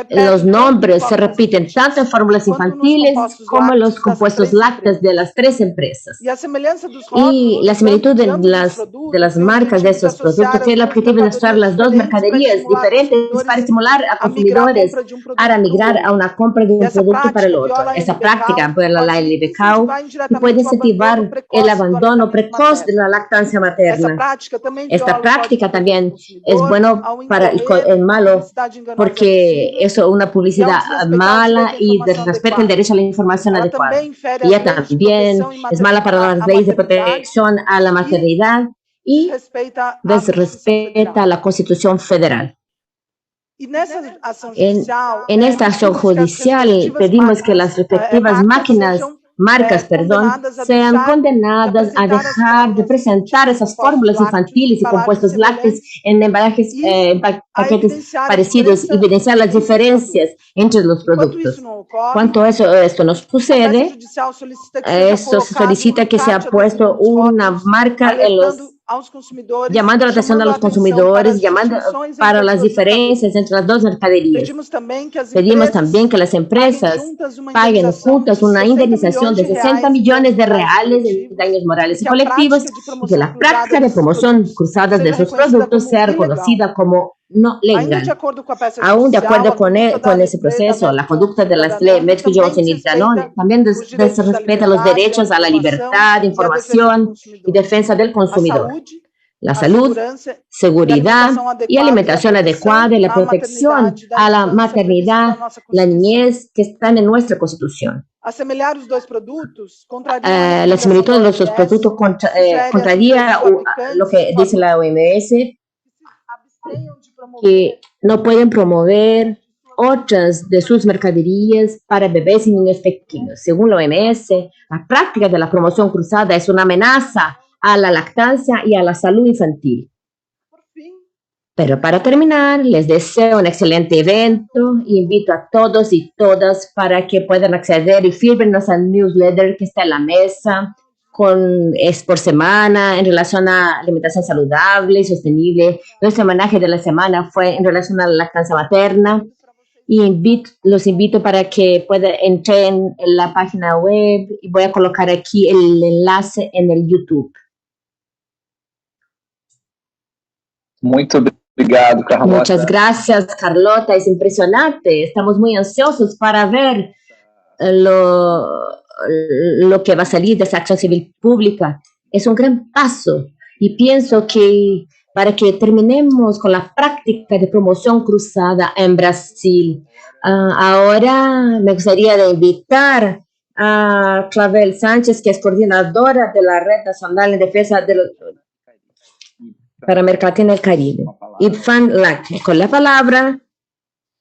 Los nombres se repiten tanto en fórmulas infantiles como en los compuestos lácteos de las tres empresas. Y la similitud de las marcas de esos productos tiene el objetivo de mostrar las dos mercaderías diferentes para estimular a consumidores a migrar a una compra de un producto para el otro. Esta práctica por la ley de Cow puede incentivar el abandono precoz de la lactancia materna. Esta práctica también es bueno para el malo, porque eso es una publicidad mala y respeta el derecho a la información adecuada. Y también es mala para las leyes de protección a la maternidad y desrespeta la Constitución Federal. En esta acción judicial pedimos que las respectivas marcas sean condenadas a dejar de presentar esas fórmulas infantiles y compuestos lácteos en embalajes, paquetes parecidos y evidenciar las diferencias entre los productos. Cuanto a esto no sucede, esto solicita que sea puesto una marca en llamando la atención a los consumidores, llamando para las diferencias entre las dos mercaderías. Pedimos también que las empresas paguen juntas una indemnización de 60 millones de reales en daños morales y colectivos y que la práctica de promoción cruzada de sus productos sea reconocida como no legal. Aún de acuerdo con ese proceso, la conducta de las leyes Médico Johnson y Danone también desrespeta los derechos a la libertad, información y defensa del consumidor, la salud, seguridad y alimentación adecuada y la protección a la maternidad, la niñez que están en nuestra Constitución. La similitud de los dos productos contraría lo que dice la OMS, que no pueden promover otras de sus mercaderías para bebés y niños pequeños. Según la OMS, la práctica de la promoción cruzada es una amenaza a la lactancia y a la salud infantil. Pero para terminar, les deseo un excelente evento. Invito a todos y todas para que puedan acceder y firmen al newsletter que está en la mesa. Es por semana en relación a alimentación saludable y sostenible. Nuestro homenaje de la semana fue en relación a la lactancia materna. Y los invito para que entren en la página web y voy a colocar aquí el enlace en el YouTube. Muchas gracias, Carlota. Es impresionante. Estamos muy ansiosos para ver lo que va a salir de esa acción civil pública. Es un gran paso y pienso que para que terminemos con la práctica de promoción cruzada en Brasil, ahora me gustaría de invitar a Clavel Sánchez, que es coordinadora de la Red Nacional en Defensa para América Latina y el Caribe. IPFAN LAC, con la palabra,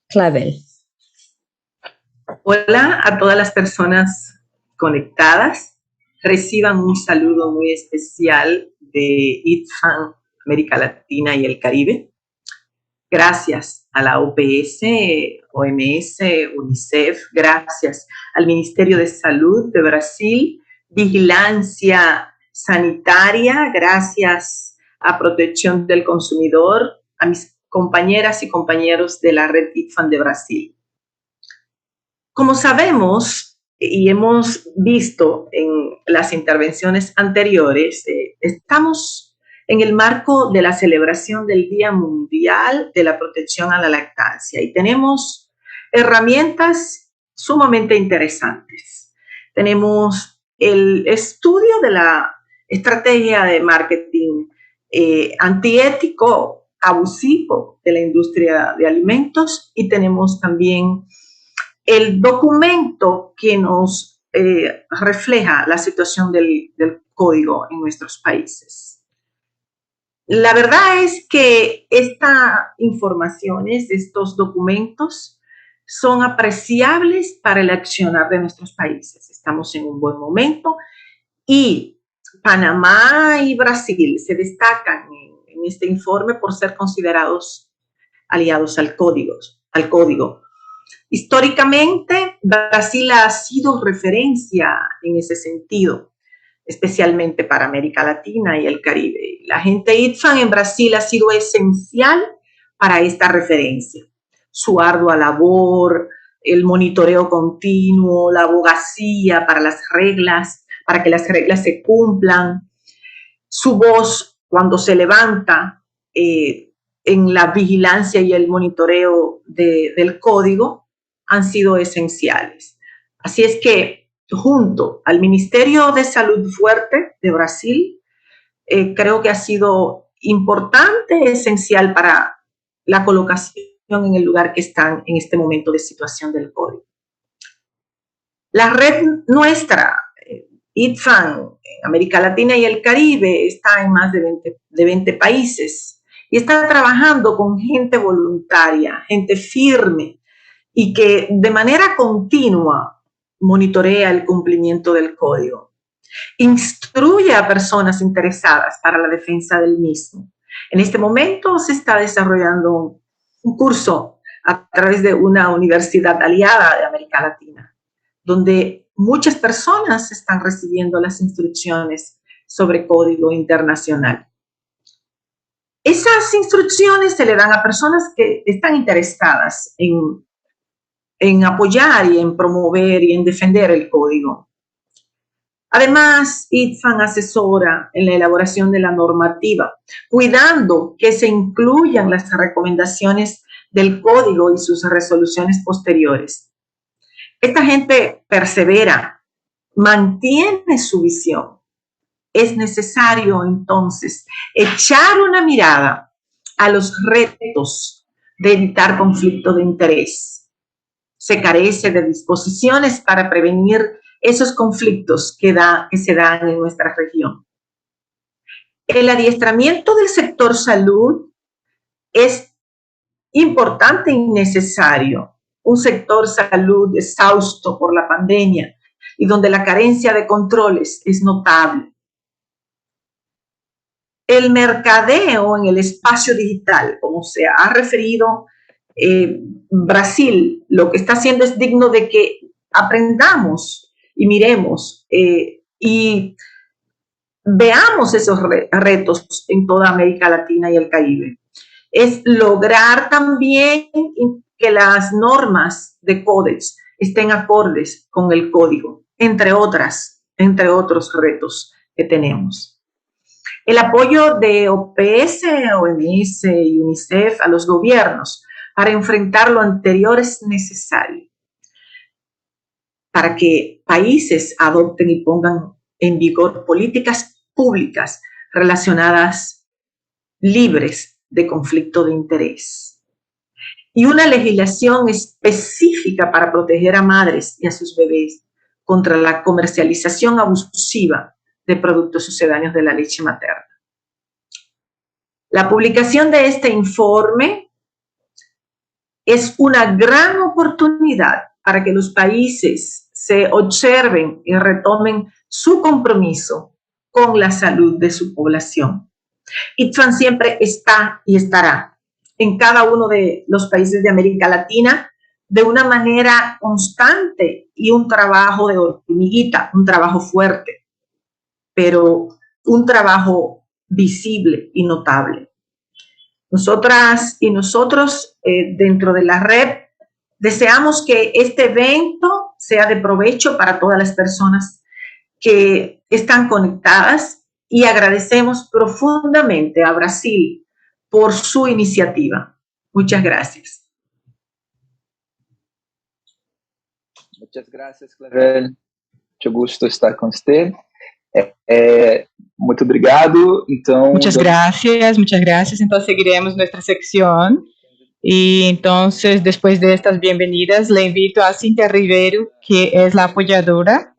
Clavel. Hola a todas las personas conectadas. Reciban un saludo muy especial de IPFAN América Latina y el Caribe. Gracias a la OPS, OMS, UNICEF, gracias al Ministerio de Salud de Brasil, Vigilancia Sanitaria, gracias a Protección del Consumidor, a mis compañeras y compañeros de la Red IPFAN de Brasil. Como sabemos y hemos visto en las intervenciones anteriores, estamos en el marco de la celebración del Día Mundial de la Protección a la Lactancia y tenemos herramientas sumamente interesantes. Tenemos el estudio de la estrategia de marketing antiético, abusivo de la industria de alimentos y tenemos también el documento que nos refleja la situación del código en nuestros países. La verdad es que estas informaciones, estos documentos, son apreciables para el accionar de nuestros países. Estamos en un buen momento y Panamá y Brasil se destacan en este informe por ser considerados aliados al código. Históricamente, Brasil ha sido referencia en ese sentido, especialmente para América Latina y el Caribe. La gente IPFAN en Brasil ha sido esencial para esta referencia. su ardua labor, el monitoreo continuo, la abogacía para las reglas, para que las reglas se cumplan, su voz cuando se levanta en la vigilancia y el monitoreo del código han sido esenciales. Así es que junto al Ministerio de Salud Fuerte de Brasil, creo que ha sido importante, esencial para la colocación en el lugar que están en este momento de situación del código. La red nuestra, ITFAN, en América Latina y el Caribe, está en más de 20 países y está trabajando con gente voluntaria, gente firme y que de manera continua monitorea el cumplimiento del código. Instruye a personas interesadas para la defensa del mismo. En este momento se está desarrollando un curso a través de una universidad aliada de América Latina, donde muchas personas están recibiendo las instrucciones sobre código internacional. Esas instrucciones se le dan a personas que están interesadas en apoyar y en promover y en defender el código. Además, ITFAN asesora en la elaboración de la normativa, cuidando que se incluyan las recomendaciones del código y sus resoluciones posteriores. Esta gente persevera, mantiene su visión. Es necesario, entonces, echar una mirada a los retos de evitar conflicto de interés. Se carece de disposiciones para prevenir esos conflictos que se dan en nuestra región. El adiestramiento del sector salud es importante y necesario. Un sector salud exhausto por la pandemia y donde la carencia de controles es notable. El mercadeo en el espacio digital, como se ha referido Brasil, lo que está haciendo es digno de que aprendamos y miremos y veamos esos retos en toda América Latina y el Caribe. Es lograr también que las normas de Codex estén acordes con el código, entre otros retos que tenemos. El apoyo de OPS, OMS y UNICEF a los gobiernos para enfrentar lo anterior es necesario para que países adopten y pongan en vigor políticas públicas relacionadas libres de conflicto de interés. Y una legislación específica para proteger a madres y a sus bebés contra la comercialización abusiva de productos sucedáneos de la leche materna. La publicación de este informe es una gran oportunidad para que los países se observen y retomen su compromiso con la salud de su población. ITFAN siempre está y estará en cada uno de los países de América Latina de una manera constante y un trabajo de hormiguita, un trabajo fuerte, pero un trabajo visible y notable. Nosotras y nosotros dentro de la red deseamos que este evento sea de provecho para todas las personas que están conectadas y agradecemos profundamente a Brasil por su iniciativa. Muchas gracias. Muchas gracias, Clarel. Mucho gusto estar con usted. Muito obrigado. Então, muchas gracias. Entonces seguiremos nuestra sección. Y entonces, después de estas bienvenidas, le invito a Cynthia Ribeiro, que es la apoyadora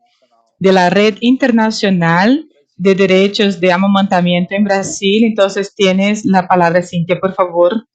de la Red Internacional de Derechos de Amamantamiento en Brasil. Entonces, tienes la palabra, Cynthia, por favor.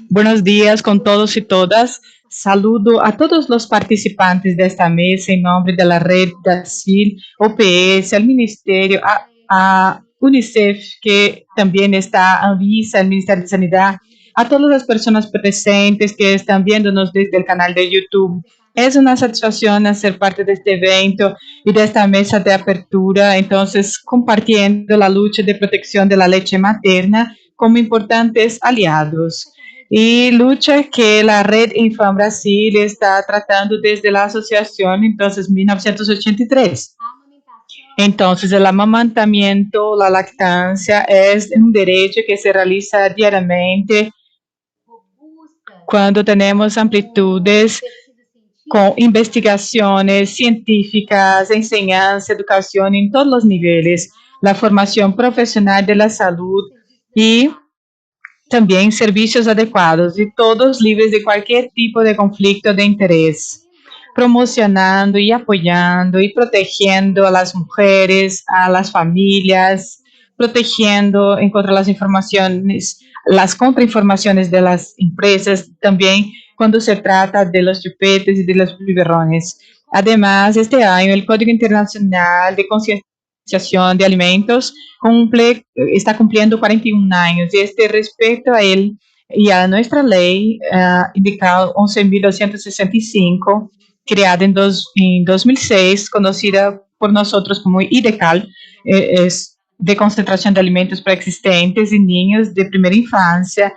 Buenos días con todos y todas. Saludo a todos los participantes de esta mesa en nombre de la Red Brasil, OPS, al Ministerio, a UNICEF, que también está, Anvisa, el Ministerio de Sanidad, a todas las personas presentes que están viéndonos desde el canal de YouTube. Es una satisfacción hacer parte de este evento y de esta mesa de apertura, entonces compartiendo la lucha de protección de la leche materna como importantes aliados. y lucha que la red Infam Brasil está tratando desde la asociación entonces 1983. Entonces, el amamantamiento, la lactancia es un derecho que se realiza diariamente cuando tenemos amplitudes con investigaciones científicas, enseñanza, educación en todos los niveles, la formación profesional de la salud y también servicios adecuados y todos libres de cualquier tipo de conflicto de interés, promocionando y apoyando y protegiendo a las mujeres, a las familias, protegiendo en contra las informaciones, las contrainformaciones de las empresas, también cuando se trata de los chupetes y de los biberones. Además, este año el Código Internacional de Concienciación de Alimentos está cumpliendo 41 años y respecto a él y a nuestra ley indicada 11.265, creada en 2006, conocida por nosotros como IDECAL, es de concentración de alimentos preexistentes y niños de primera infancia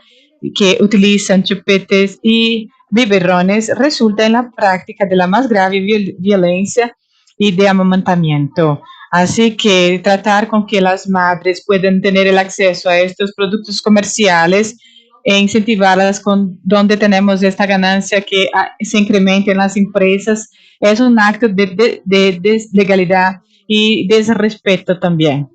que utilizan chupetes y biberones, resulta en la práctica de la más grave violencia y de amamantamiento. Así que tratar con que las madres puedan tener el acceso a estos productos comerciales e incentivarlas con donde tenemos esta ganancia que se incrementa en las empresas es un acto de deslegalidad y desrespeto también.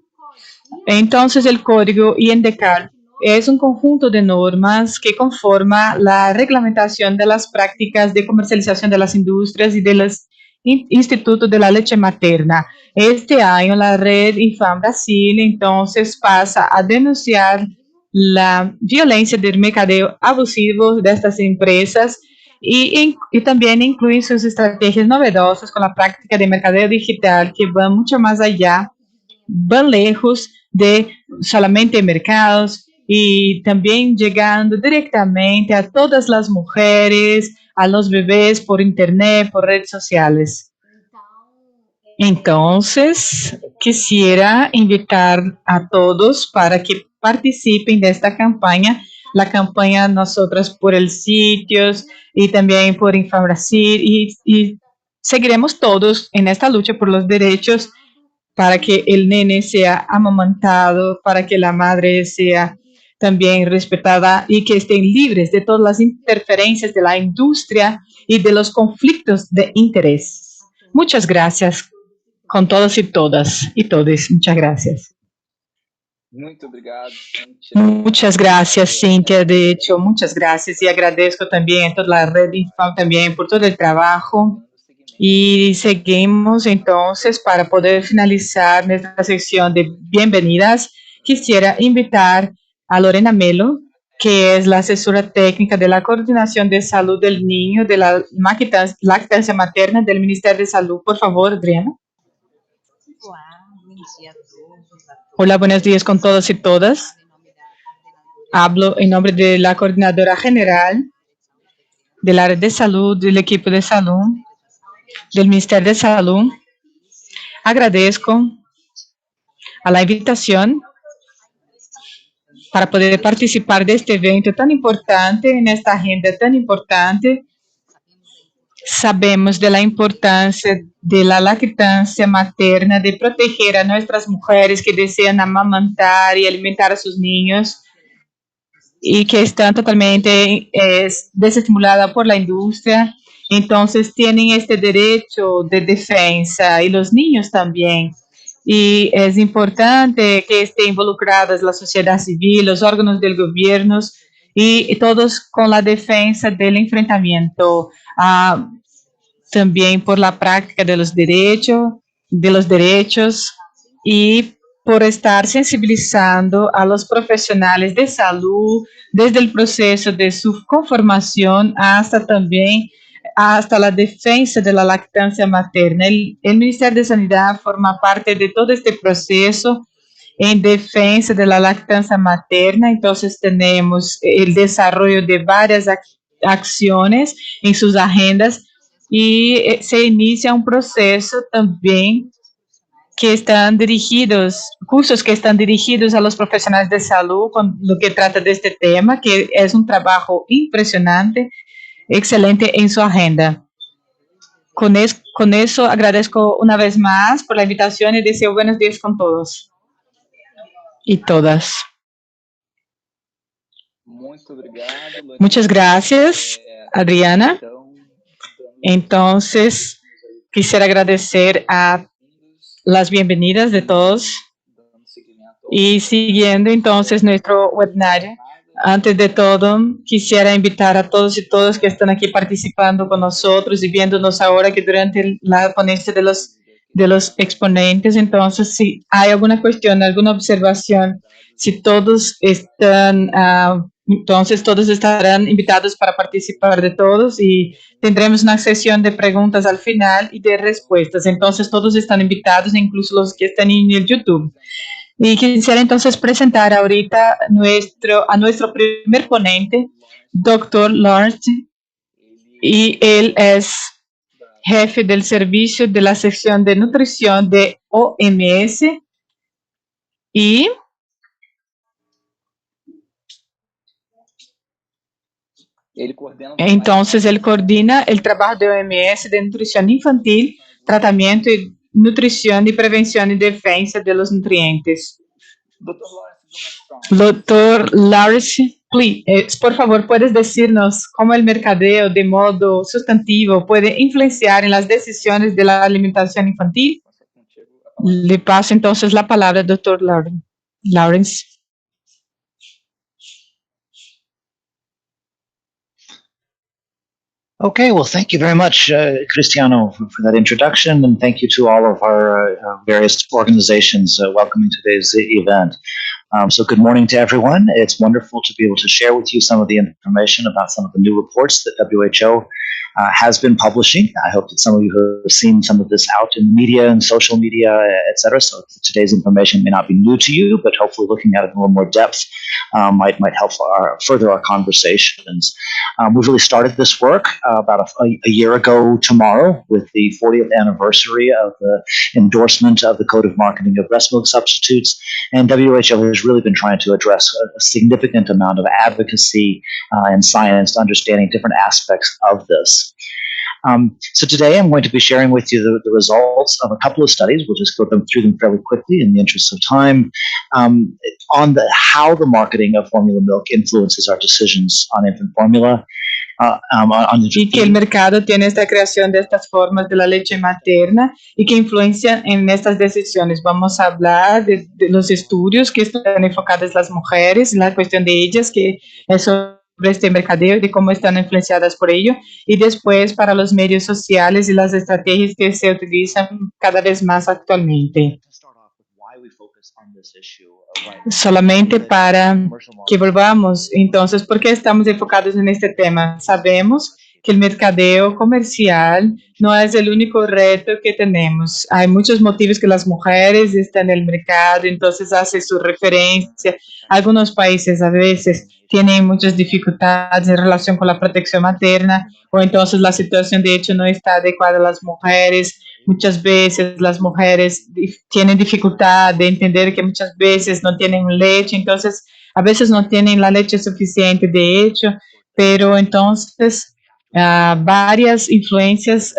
Entonces, el Código INDECAL es un conjunto de normas que conforma la reglamentación de las prácticas de comercialización de las industrias y de los institutos de la leche materna. Este año, la red Infam Brasil, entonces, pasa a denunciar la violencia del mercadeo abusivo de estas empresas y también incluyen sus estrategias novedosas con la práctica de mercadeo digital que van mucho más allá, van lejos de solamente mercados y también llegando directamente a todas las mujeres, a los bebés por internet, por redes sociales. Entonces, quisiera invitar a todos para que participen de esta campaña, la campaña Nosotras por el sitio y también por Infam Brasil y seguiremos todos en esta lucha por los derechos para que el nene sea amamantado, para que la madre sea también respetada y que estén libres de todas las interferencias de la industria y de los conflictos de interés. Muchas gracias con todos y todas y todos. Muchas gracias. Muito obrigado, Cíntia. Muchas gracias, Cíntia. De hecho, muchas gracias y agradezco también a toda la red Infam también por todo el trabajo. Y seguimos entonces para poder finalizar nuestra sección de bienvenidas. Quisiera invitar a Lorena Melo, que es la asesora técnica de la Coordinación de Salud del Niño de la Lactancia Materna del Ministerio de Salud. Por favor, Adriana. Hola, buenos días con todos y todas. Hablo en nombre de la Coordinadora General del área de salud, del equipo de salud, del Ministerio de Salud. Agradezco a la invitación para poder participar de este evento tan importante, en esta agenda tan importante. Sabemos de la importancia de la lactancia materna, de proteger a nuestras mujeres que desean amamantar y alimentar a sus niños y que están totalmente desestimuladas por la industria. Entonces tienen este derecho de defensa y los niños también. Y es importante que estén involucradas la sociedad civil, los órganos del gobierno y todos con la defensa del enfrentamiento, también por la práctica de los derechos y por estar sensibilizando a los profesionales de salud desde el proceso de su conformación hasta también hasta la defensa de la lactancia materna. El Ministerio de Sanidad forma parte de todo este proceso en defensa de la lactancia materna. Entonces tenemos el desarrollo de varias acciones en sus agendas y se inicia un proceso también que están dirigidos, cursos que están dirigidos a los profesionales de salud con lo que trata de este tema, que es un trabajo impresionante, excelente en su agenda. Con eso agradezco una vez más por la invitación y deseo buenos días con todos y todas. Muchas gracias, Adriana. Entonces, quisiera agradecer a las bienvenidas de todos y siguiendo entonces nuestro webinar. Antes de todo, quisiera invitar a todos y todas que están aquí participando con nosotros y viéndonos ahora que durante la ponencia de los exponentes, entonces, si hay alguna cuestión, alguna observación, si todos están, entonces todos estarán invitados para participar de todos y tendremos una sesión de preguntas al final y de respuestas. Entonces, todos están invitados, incluso los que están en el YouTube. Y quisiera entonces presentar ahorita a nuestro primer ponente, Dr. Lawrence, y él es jefe del servicio de la sección de nutrición de OMS y entonces él coordina el trabajo de OMS de nutrición infantil, tratamiento y nutrición y prevención y defensa de los nutrientes. Dr. Lawrence, por favor, ¿puedes decirnos cómo el mercadeo de modo sustantivo puede influenciar en las decisiones de la alimentación infantil? Le paso entonces la palabra al Dr. Lawrence. Okay, well, thank you very much, Cristiano, for that introduction, and thank you to all of our various organizations welcoming today's event. So good morning to everyone. It's wonderful to be able to share with you some of the information about some of the new reports that WHO has been publishing. I hope that some of you have seen some of this out in the media and social media, etc. So today's information may not be new to you, but hopefully looking at it in a little more depth might help further our conversations. We've really started this work about a year ago tomorrow with the 40th anniversary of the endorsement of the Code of Marketing of Breast Milk Substitutes, and WHO has really been trying to address a significant amount of advocacy and science, understanding different aspects of this. So today I'm going to be sharing with you the results of a couple of studies. We'll just go through them fairly quickly in the interest of time, on how the marketing of formula milk influences our decisions on infant formula. Y que el mercado tiene esta creación de estas formas de la leche materna y que influencian en estas decisiones. Vamos a hablar de los estudios que están enfocados en las mujeres, la cuestión de ellas, que es sobre este mercadeo y de cómo están influenciadas por ello, y después para los medios sociales y las estrategias que se utilizan cada vez más actualmente. Solamente para que volvamos, entonces, ¿por qué estamos enfocados en este tema? Sabemos que el mercadeo comercial no es el único reto que tenemos. Hay muchos motivos que las mujeres están en el mercado, entonces hace su referencia. Algunos países a veces tienen muchas dificultades en relación con la protección materna, o entonces la situación de hecho no está adecuada a las mujeres. Muchas veces las mujeres tienen dificultad de entender que muchas veces no tienen leche, entonces a veces no tienen la leche suficiente de hecho, pero entonces varias influencias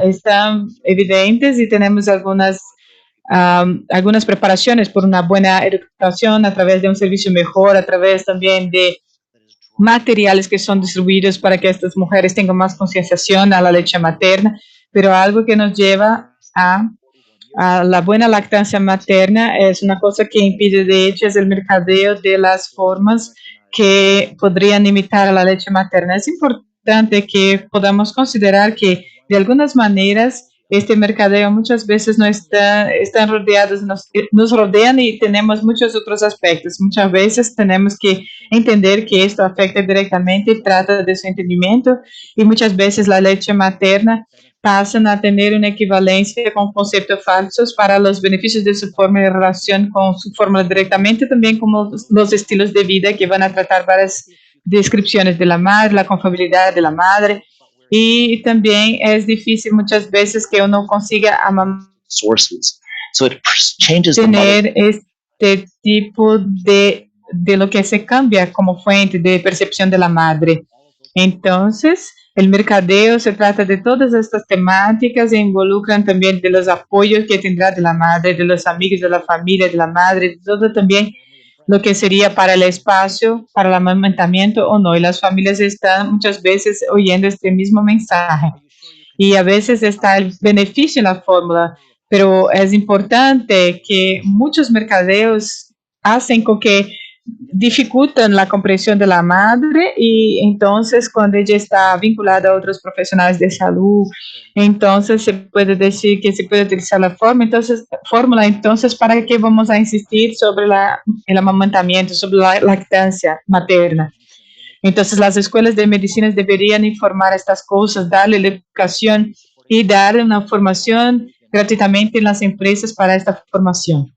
están evidentes y tenemos algunas preparaciones por una buena educación a través de un servicio mejor, a través también de materiales que son distribuidos para que estas mujeres tengan más concienciación a la leche materna, pero algo que nos lleva a la buena lactancia materna es una cosa que impide, de hecho, es el mercadeo de las formas que podrían imitar a la leche materna. Es importante que podamos considerar que, de algunas maneras, este mercadeo muchas veces no están rodeados, nos rodean y tenemos muchos otros aspectos. Muchas veces tenemos que entender que esto afecta directamente y trata de su entendimiento, y muchas veces la leche materna pasan a tener una equivalencia con conceptos falsos para los beneficios de su fórmula en relación con su fórmula directamente, también como los estilos de vida que van a tratar varias descripciones de la madre, la confiabilidad de la madre, y también es difícil muchas veces que uno consiga sources. So it changes the model. Tener este tipo de lo que se cambia como fuente de percepción de la madre. Entonces, el mercadeo se trata de todas estas temáticas e involucran también de los apoyos que tendrá de la madre, de los amigos de la familia, de la madre, de todo también lo que sería para el espacio, para el amamantamiento o no. Y las familias están muchas veces oyendo este mismo mensaje. Y a veces está el beneficio en la fórmula, pero es importante que muchos mercadeos hacen con que dificultan la comprensión de la madre y entonces cuando ella está vinculada a otros profesionales de salud, entonces se puede decir que se puede utilizar la fórmula, entonces ¿para qué vamos a insistir sobre el amamantamiento, sobre la lactancia materna? Entonces las escuelas de medicina deberían informar estas cosas, darle la educación y dar una formación gratuitamente en las empresas para esta formación.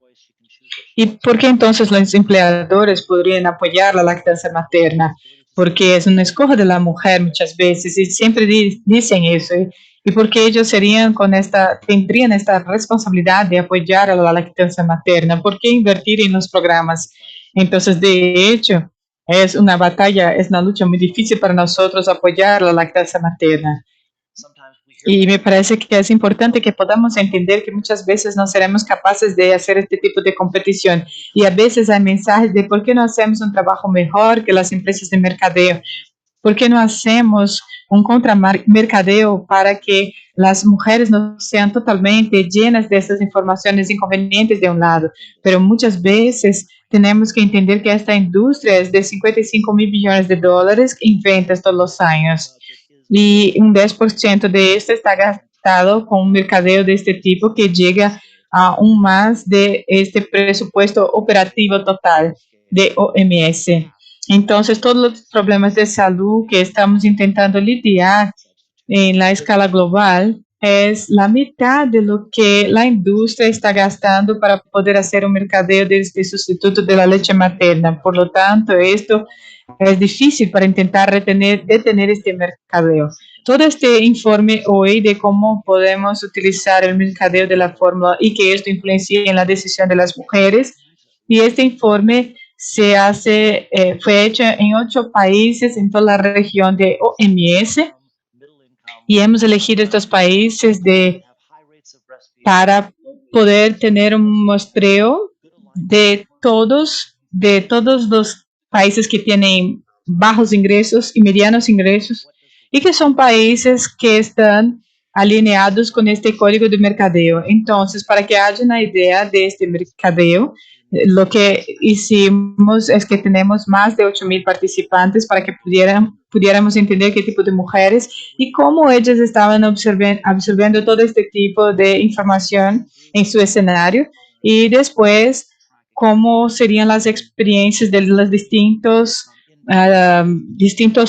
¿Y por qué entonces los empleadores podrían apoyar la lactancia materna? Porque es una escoja de la mujer muchas veces y siempre dicen eso. Y porque ellos tendrían esta responsabilidad de apoyar a la lactancia materna. ¿Por qué invertir en los programas? Entonces, de hecho, es una batalla, es una lucha muy difícil para nosotros apoyar la lactancia materna. Y me parece que es importante que podamos entender que muchas veces no seremos capaces de hacer este tipo de competición. Y a veces hay mensajes de por qué no hacemos un trabajo mejor que las empresas de mercadeo. ¿Por qué no hacemos un contramercadeo para que las mujeres no sean totalmente llenas de estas informaciones inconvenientes de un lado? Pero muchas veces tenemos que entender que esta industria es de 55 mil billones de dólares en ventas todos los años. Y un 10% de esto está gastado con un mercadeo de este tipo que llega a un más de este presupuesto operativo total de OMS. Entonces, todos los problemas de salud que estamos intentando lidiar en la escala global es la mitad de lo que la industria está gastando para poder hacer un mercadeo de este sustituto de la leche materna. Por lo tanto, esto es difícil para intentar detener este mercadeo. Todo este informe hoy de cómo podemos utilizar el mercadeo de la fórmula y que esto influencia en la decisión de las mujeres. Y este informe fue hecho en 8 países en toda la región de OMS. Y hemos elegido estos países para poder tener un muestreo de todos los países que tienen bajos ingresos y medianos ingresos y que son países que están alineados con este código de mercadeo. Entonces, para que haya una idea de este mercadeo, lo que hicimos es que tenemos más de 8,000 participantes para que pudiéramos entender qué tipo de mujeres y cómo ellas estaban absorbiendo todo este tipo de información en su escenario y después cómo serían las experiencias de los distintos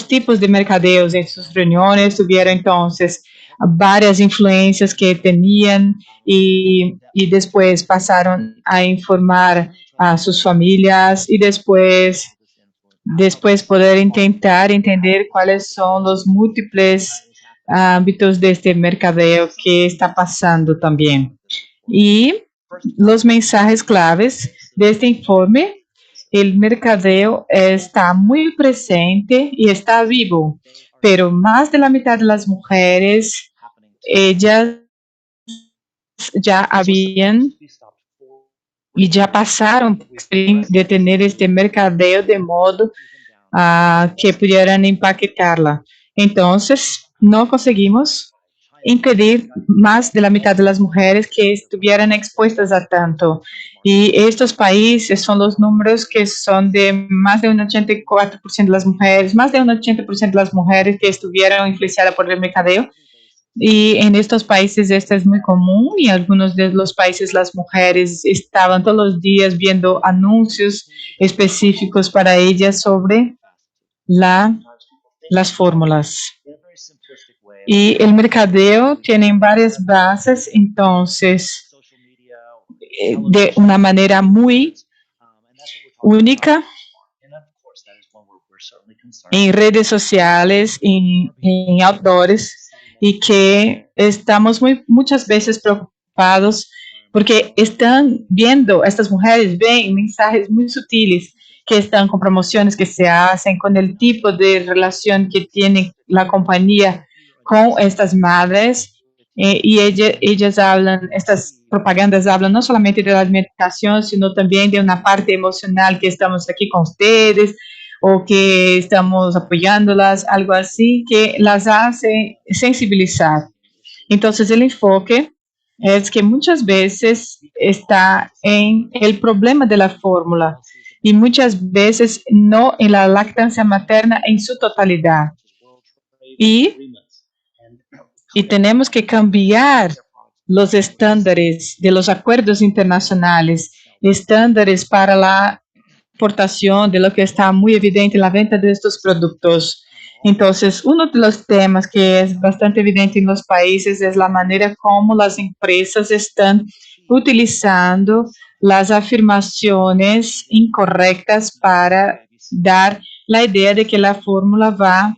tipos de mercadeos en sus reuniones. Tuvieron entonces varias influencias que tenían y después pasaron a informar a sus familias y después poder intentar entender cuáles son los múltiples ámbitos de este mercadeo que está pasando también. Y los mensajes claves de este informe: el mercadeo está muy presente y está vivo, pero más de la mitad de las mujeres, ellas ya habían y ya pasaron de tener este mercadeo de modo que pudieran impactarla. Entonces, no conseguimos impedir más de la mitad de las mujeres que estuvieran expuestas a tanto. Y estos países son los números que son de más de un 84% de las mujeres, más de un 80% de las mujeres que estuvieron influenciadas por el mercadeo. Y en estos países esto es muy común y en algunos de los países las mujeres estaban todos los días viendo anuncios específicos para ellas sobre las fórmulas. Y el mercadeo tiene varias bases, entonces, de una manera muy única, en redes sociales, en outdoors, y que estamos muchas veces preocupados porque están viendo, estas mujeres ven mensajes muy sutiles que están con promociones que se hacen, con el tipo de relación que tiene la compañía con estas madres, y ellas hablan, estas propagandas hablan no solamente de la alimentación, sino también de una parte emocional, que estamos aquí con ustedes, o que estamos apoyándolas, algo así, que las hace sensibilizar. Entonces, el enfoque es que muchas veces está en el problema de la fórmula y muchas veces no en la lactancia materna en su totalidad. Y tenemos que cambiar los estándares de los acuerdos internacionales, estándares para la exportación de lo que está muy evidente en la venta de estos productos. Entonces, uno de los temas que es bastante evidente en los países es la manera como las empresas están utilizando las afirmaciones incorrectas para dar la idea de que la fórmula va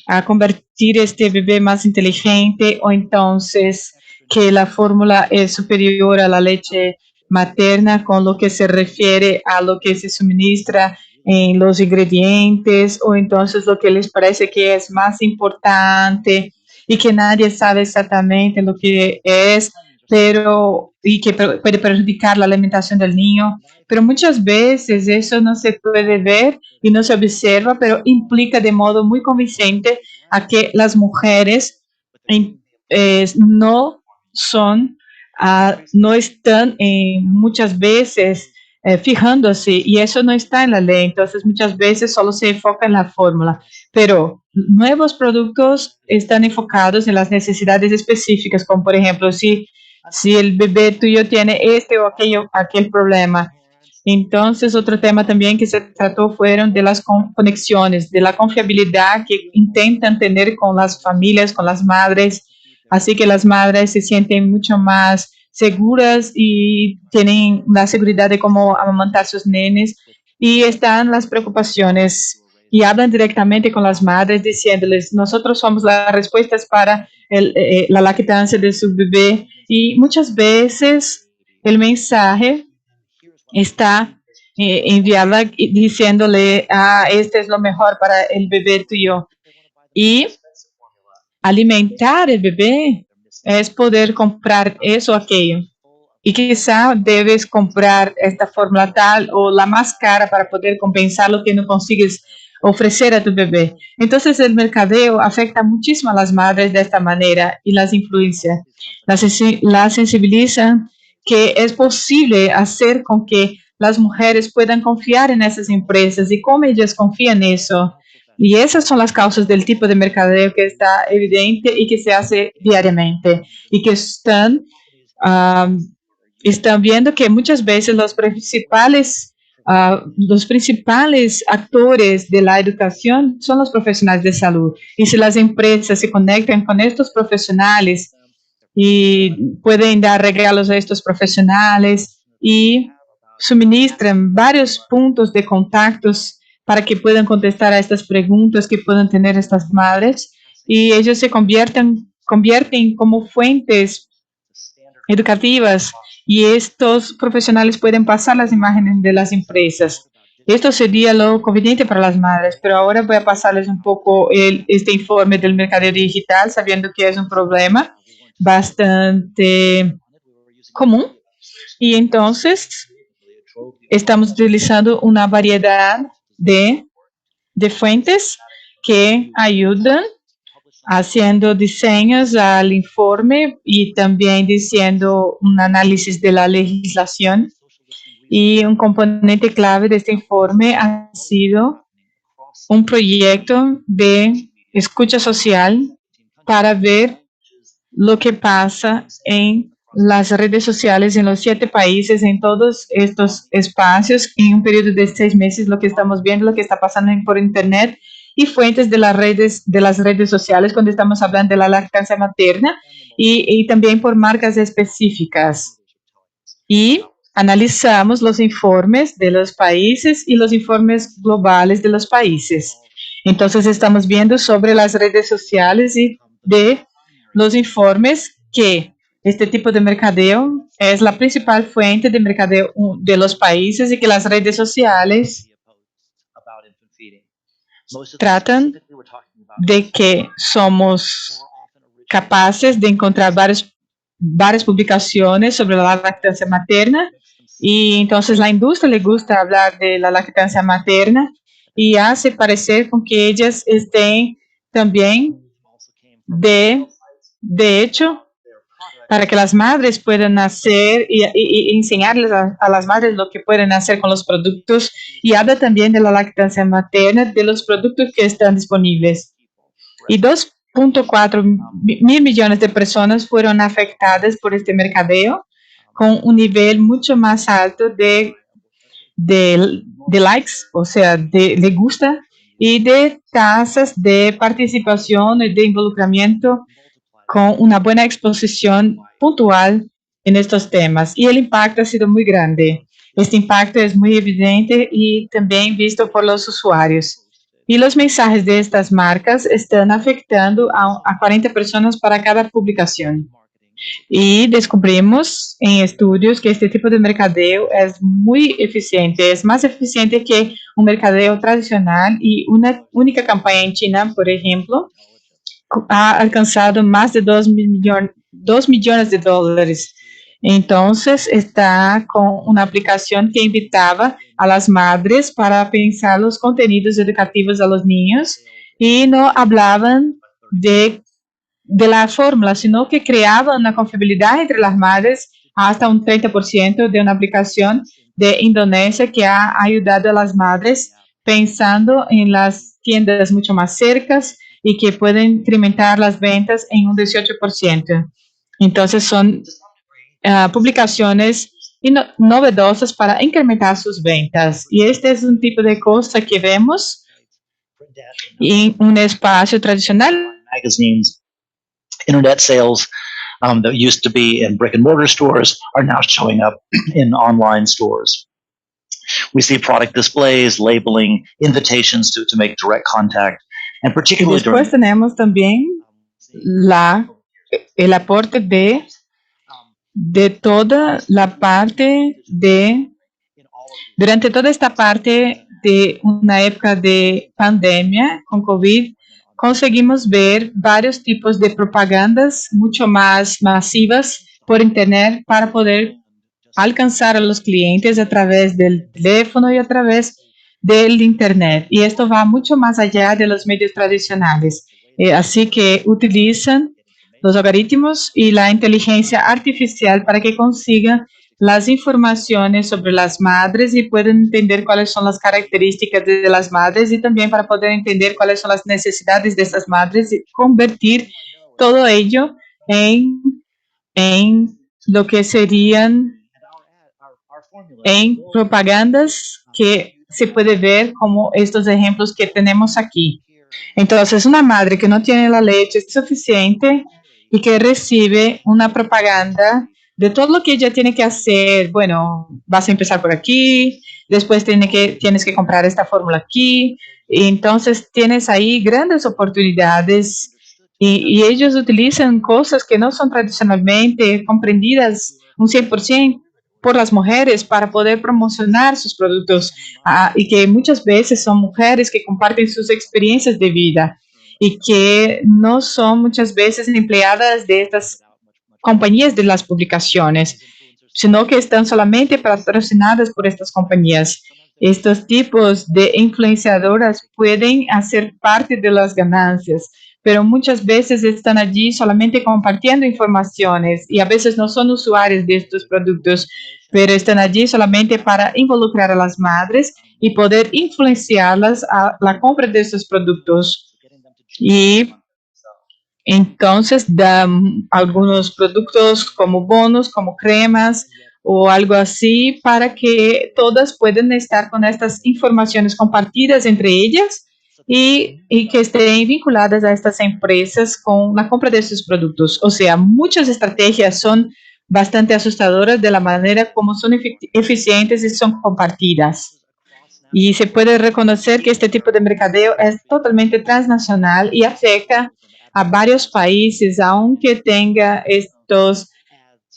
a convertir este bebé más inteligente, o entonces que la fórmula es superior a la leche materna con lo que se refiere a lo que se suministra en los ingredientes, o entonces lo que les parece que es más importante y que nadie sabe exactamente lo que es, pero y que puede perjudicar la alimentación del niño. Pero muchas veces eso no se puede ver y no se observa, pero implica de modo muy convincente a que las mujeres no son, no están muchas veces fijándose, y eso no está en la ley. Entonces muchas veces solo se enfoca en la fórmula, pero nuevos productos están enfocados en las necesidades específicas, como por ejemplo, si el bebé tuyo tiene este o aquel problema. Entonces, otro tema también que se trató fueron de las conexiones, de la confiabilidad que intentan tener con las familias, con las madres, así que las madres se sienten mucho más seguras y tienen la seguridad de cómo amamantar sus nenes, y están las preocupaciones y hablan directamente con las madres diciéndoles: nosotros somos las respuestas para la lactancia de su bebé, y muchas veces el mensaje está enviada diciéndole: este es lo mejor para el bebé tuyo. Y alimentar el bebé es poder comprar eso o aquello. Y quizá debes comprar esta fórmula tal o la más cara para poder compensar lo que no consigues ofrecer a tu bebé. Entonces el mercadeo afecta muchísimo a las madres de esta manera y las influencia. Las sensibilizan que es posible hacer con que las mujeres puedan confiar en esas empresas y cómo ellas confían en eso. Y esas son las causas del tipo de mercadeo que está evidente y que se hace diariamente, y que están viendo que muchas veces los principales actores de la educación son los profesionales de salud. Y si las empresas se conectan con estos profesionales y pueden dar regalos a estos profesionales y suministran varios puntos de contactos para que puedan contestar a estas preguntas que puedan tener estas madres, y ellos se convierten como fuentes educativas, y estos profesionales pueden pasar las imágenes de las empresas. Esto sería lo conveniente para las madres, pero ahora voy a pasarles un poco este informe del mercadeo digital, sabiendo que es un problema bastante común. Y entonces estamos utilizando una variedad de fuentes que ayudan haciendo diseños al informe y también diciendo un análisis de la legislación. Y un componente clave de este informe ha sido un proyecto de escucha social para ver lo que pasa en las redes sociales en los 7 países, en todos estos espacios, en un periodo de 6 meses, lo que estamos viendo, lo que está pasando por Internet, y fuentes de las redes sociales cuando estamos hablando de la lactancia materna, y también por marcas específicas. Y analizamos los informes de los países y los informes globales de los países. Entonces estamos viendo sobre las redes sociales y de los informes que este tipo de mercadeo es la principal fuente de mercadeo de los países y que las redes sociales tratan de que somos capaces de encontrar varias publicaciones sobre la lactancia materna y entonces la industria le gusta hablar de la lactancia materna y hace parecer con que ellas estén también de hecho, para que las madres puedan hacer y enseñarles a las madres lo que pueden hacer con los productos y habla también de la lactancia materna, de los productos que están disponibles. Y 2.4 mil millones de personas fueron afectadas por este mercadeo con un nivel mucho más alto de likes, o sea, de le gusta y de tasas de participación y de involucramiento con una buena exposición puntual en estos temas. Y el impacto ha sido muy grande. Este impacto es muy evidente y también visto por los usuarios. Y los mensajes de estas marcas están afectando a 40 personas para cada publicación. Y descubrimos en estudios que este tipo de mercadeo es muy eficiente, es más eficiente que un mercadeo tradicional y una única campaña en China, por ejemplo, ha alcanzado más de 2 millones de dólares. Entonces, está con una aplicación que invitaba a las madres para pensar los contenidos educativos a los niños y no hablaban de la fórmula, sino que creaban una confiabilidad entre las madres hasta un 30% de una aplicación de Indonesia que ha ayudado a las madres pensando en las tiendas mucho más cercas y que pueden incrementar las ventas en un 18%. Entonces son publicaciones novedosas para incrementar sus ventas. Y este es un tipo de cosa que vemos en un espacio tradicional. Magazines, internet sales that used to be in brick and mortar stores are now showing up in online stores. We see product displays, labeling, invitations to make direct contact, and particularly después tenemos también el aporte de toda la parte durante toda esta parte de una época de pandemia con COVID, conseguimos ver varios tipos de propagandas mucho más masivas por internet para poder alcanzar a los clientes a través del teléfono y a través del internet. Y esto va mucho más allá de los medios tradicionales. Así que utilizan los algoritmos y la inteligencia artificial para que consigan las informaciones sobre las madres y pueden entender cuáles son las características de las madres y también para poder entender cuáles son las necesidades de estas madres y convertir todo ello en lo que serían en propagandas que se puede ver como estos ejemplos que tenemos aquí. Entonces, una madre que no tiene la leche suficiente y que recibe una propaganda de todo lo que ella tiene que hacer. Bueno, vas a empezar por aquí, después tienes que comprar esta fórmula aquí. Y entonces, tienes ahí grandes oportunidades y ellos utilizan cosas que no son tradicionalmente comprendidas un 100% por las mujeres para poder promocionar sus productos y que muchas veces son mujeres que comparten sus experiencias de vida y que no son muchas veces empleadas de estas compañías de las publicaciones, sino que están solamente patrocinadas por estas compañías. Estos tipos de influenciadoras pueden hacer parte de las ganancias, pero muchas veces están allí solamente compartiendo informaciones y a veces no son usuarios de estos productos, pero están allí solamente para involucrar a las madres y poder influenciarlas a la compra de estos productos. Y entonces dan algunos productos como bonos, como cremas o algo así para que todas puedan estar con estas informaciones compartidas entre ellas y que estén vinculadas a estas empresas con la compra de sus productos. O sea, muchas estrategias son bastante asustadoras de la manera como son eficientes y son compartidas. Y se puede reconocer que este tipo de mercadeo es totalmente transnacional y afecta a varios países, aunque tenga estos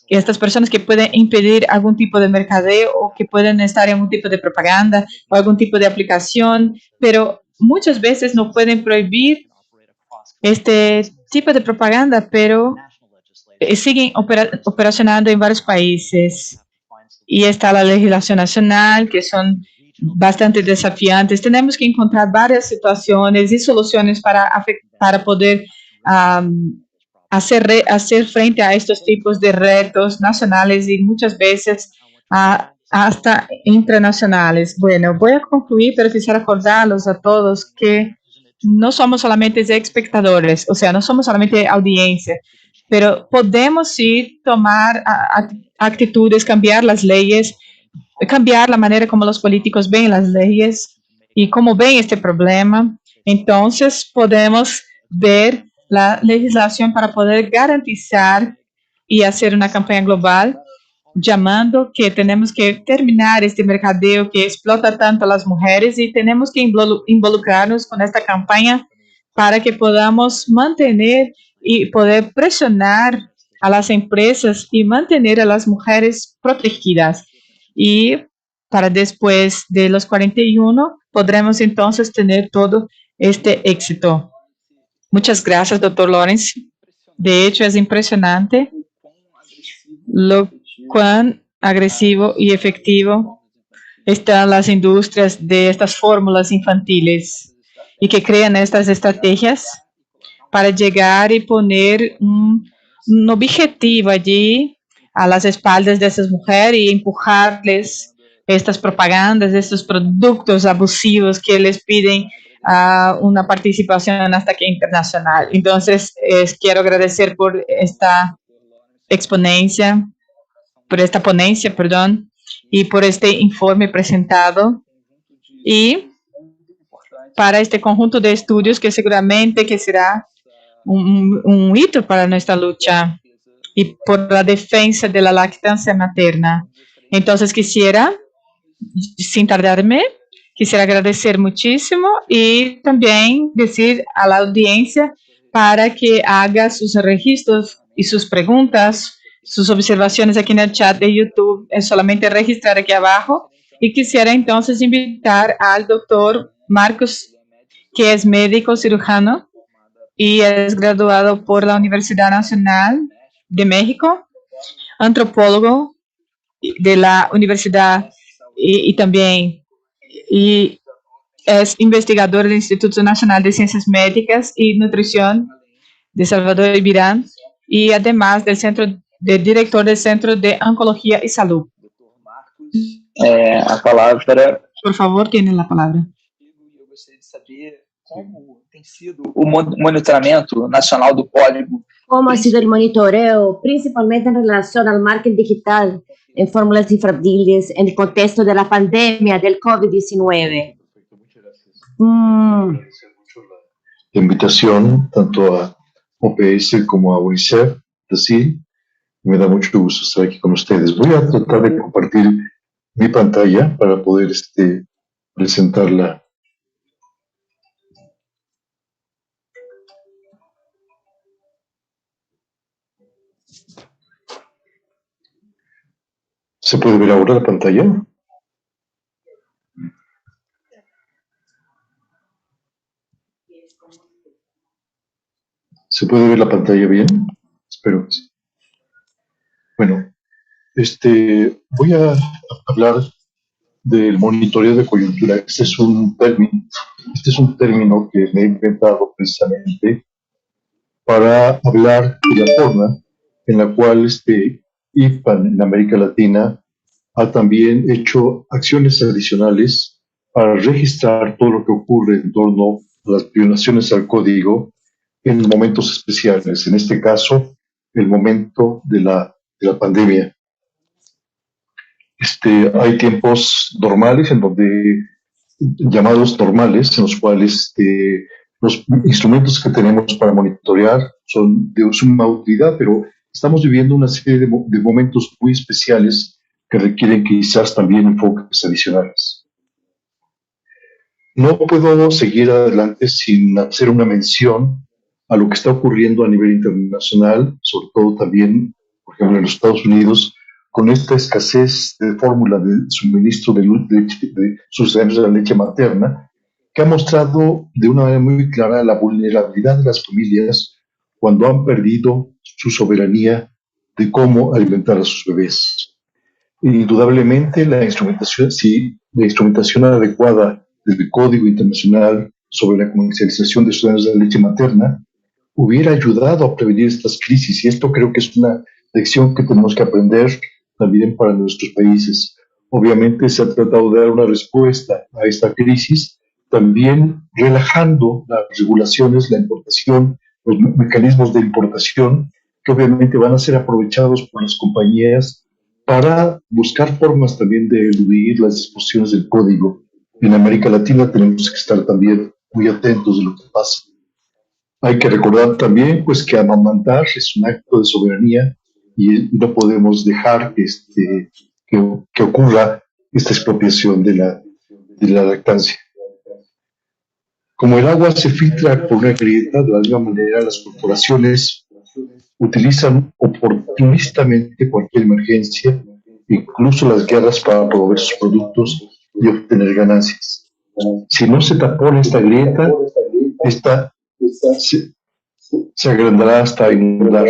estas personas que pueden impedir algún tipo de mercadeo o que pueden estar en algún tipo de propaganda o algún tipo de aplicación, pero muchas veces no pueden prohibir este tipo de propaganda, pero siguen operacionando en varios países. Y está la legislación nacional, que son bastante desafiantes. Tenemos que encontrar varias situaciones y soluciones para poder hacer frente a estos tipos de retos nacionales y muchas veces hasta internacionales. Bueno, voy a concluir, pero quisiera acordarlos a todos que no somos solamente espectadores, o sea, no somos solamente audiencia, pero podemos sí tomar actitudes, cambiar las leyes, cambiar la manera como los políticos ven las leyes y cómo ven este problema. Entonces, podemos ver la legislación para poder garantizar y hacer una campaña global llamando que tenemos que terminar este mercadeo que explota tanto a las mujeres y tenemos que involucrarnos con esta campaña para que podamos mantener y poder presionar a las empresas y mantener a las mujeres protegidas. Y para después de los 41 podremos entonces tener todo este éxito. Muchas gracias, doctor Lawrence. De hecho, es impresionante lo cuán agresivo y efectivo están las industrias de estas fórmulas infantiles y que crean estas estrategias para llegar y poner un objetivo allí a las espaldas de esas mujeres y empujarles estas propagandas, estos productos abusivos que les piden una participación hasta que internacional. Entonces, quiero agradecer por esta ponencia, y por este informe presentado y para este conjunto de estudios que seguramente que será un hito para nuestra lucha y por la defensa de la lactancia materna. Entonces quisiera, sin tardarme, quisiera agradecer muchísimo y también decir a la audiencia para que haga sus registros y sus preguntas, sus observaciones aquí en el chat de YouTube. Es solamente registrar aquí abajo. Y quisiera entonces invitar al doctor Marcos, que es médico cirujano y es graduado por la Universidad Nacional de México, antropólogo de la universidad y también es investigador del Instituto Nacional de Ciencias Médicas y Nutrición de Salvador Ibirán y además director del Centro de Oncología y Salud. A palavra. Por favor, tienen la palabra. Eu gostaria de saber como tem sido o monitoramento nacional do código. ¿Cómo ha sido el monitoreo, principalmente en relación al marketing digital en fórmulas infantiles en el contexto de la pandemia del COVID-19? La invitación tanto a OPS como a UNICEF, Brasil. Me da mucho gusto estar aquí con ustedes. Voy a tratar de compartir mi pantalla para poder presentarla. ¿Se puede ver ahora la pantalla? ¿Se puede ver la pantalla bien? Espero que sí. Bueno, voy a hablar del monitoreo de coyuntura. Este es un término que me he inventado precisamente para hablar de la forma en la cual IFAN en América Latina ha también hecho acciones adicionales para registrar todo lo que ocurre en torno a las violaciones al código en momentos especiales, en este caso, el momento de la pandemia. Hay tiempos normales llamados normales, en los cuales los instrumentos que tenemos para monitorear son de suma utilidad, pero estamos viviendo una serie de momentos muy especiales que requieren quizás también enfoques adicionales. No puedo seguir adelante sin hacer una mención a lo que está ocurriendo a nivel internacional, sobre todo también, por ejemplo, en los Estados Unidos, con esta escasez de fórmula de suministro de sucedáneos de la leche materna, que ha mostrado de una manera muy clara la vulnerabilidad de las familias cuando han perdido su soberanía de cómo alimentar a sus bebés. Indudablemente, la instrumentación adecuada del Código Internacional sobre la comercialización de sucedáneos de la leche materna hubiera ayudado a prevenir estas crisis, y esto creo que es una lección que tenemos que aprender también para nuestros países. Obviamente se ha tratado de dar una respuesta a esta crisis, también relajando las regulaciones, la importación, los mecanismos de importación, que obviamente van a ser aprovechados por las compañías para buscar formas también de eludir las disposiciones del código. En América Latina tenemos que estar también muy atentos de lo que pasa. Hay que recordar también pues, que amamantar es un acto de soberanía y no podemos dejar que ocurra esta expropiación de la lactancia. Como el agua se filtra por una grieta, de la misma manera las corporaciones utilizan oportunistamente cualquier emergencia, incluso las guerras, para promover sus productos y obtener ganancias. Si no se tapona esta grieta, esta se agrandará hasta inundar.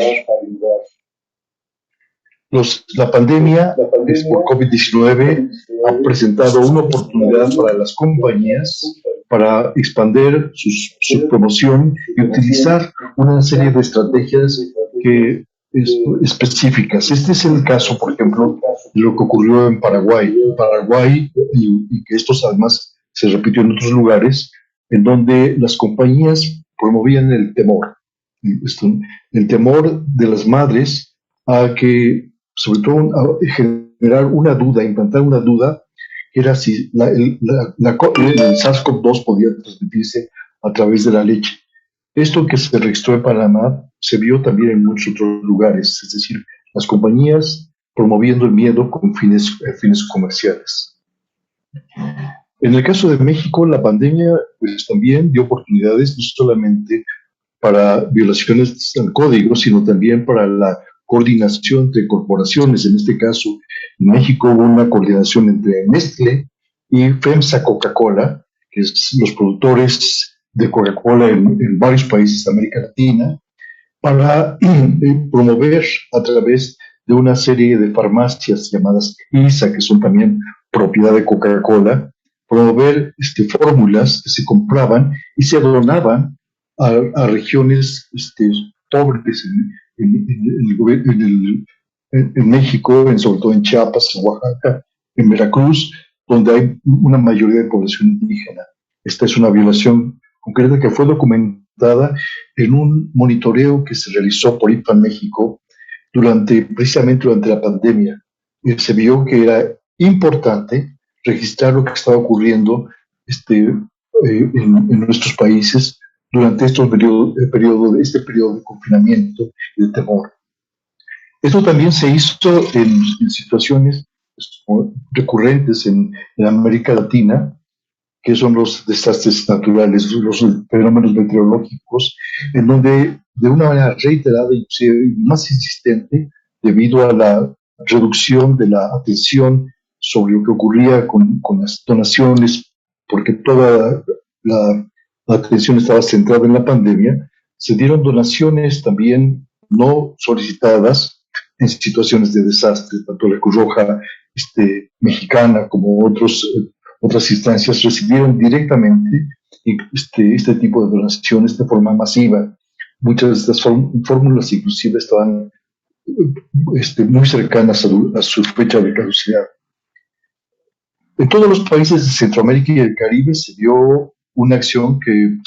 La pandemia por COVID-19 ha presentado una oportunidad para las compañías para expandir su promoción y utilizar una serie de estrategias específicas. Este es el caso, por ejemplo, de lo que ocurrió en Paraguay. En Paraguay, y que esto además se repitió en otros lugares, en donde las compañías promovían el temor. El temor de las madres a que, sobre todo, a generar una duda, implantar una duda, que era si el SARS-CoV-2 podía transmitirse a través de la leche. Esto que se registró en Panamá se vio también en muchos otros lugares, es decir, las compañías promoviendo el miedo con fines comerciales. En el caso de México, la pandemia pues, también dio oportunidades no solamente para violaciones al código, sino también para la coordinación entre corporaciones. En este caso, en México hubo una coordinación entre Nestlé y FEMSA Coca-Cola, que es los productores de Coca-Cola en varios países de América Latina, para promover a través de una serie de farmacias llamadas ISA, que son también propiedad de Coca-Cola, promover fórmulas que se compraban y se donaban a regiones pobres en México, sobre todo en Chiapas, en Oaxaca, en Veracruz, donde hay una mayoría de población indígena. Esta es una violación concreta que fue documentada en un monitoreo que se realizó por IPAN México precisamente durante la pandemia. Y se vio que era importante registrar lo que estaba ocurriendo en nuestros países durante este periodo de confinamiento y de temor. Esto también se hizo en situaciones recurrentes en América Latina, que son los desastres naturales, los fenómenos meteorológicos, en donde de una manera reiterada y más insistente, debido a la reducción de la atención sobre lo que ocurría con las donaciones, porque toda la atención estaba centrada en la pandemia, se dieron donaciones también no solicitadas en situaciones de desastre, tanto la Cruz Roja mexicana como otras instancias recibieron directamente este tipo de donaciones de forma masiva. Muchas de estas fórmulas inclusive estaban muy cercanas a su fecha de caducidad. En todos los países de Centroamérica y el Caribe se dio una acción que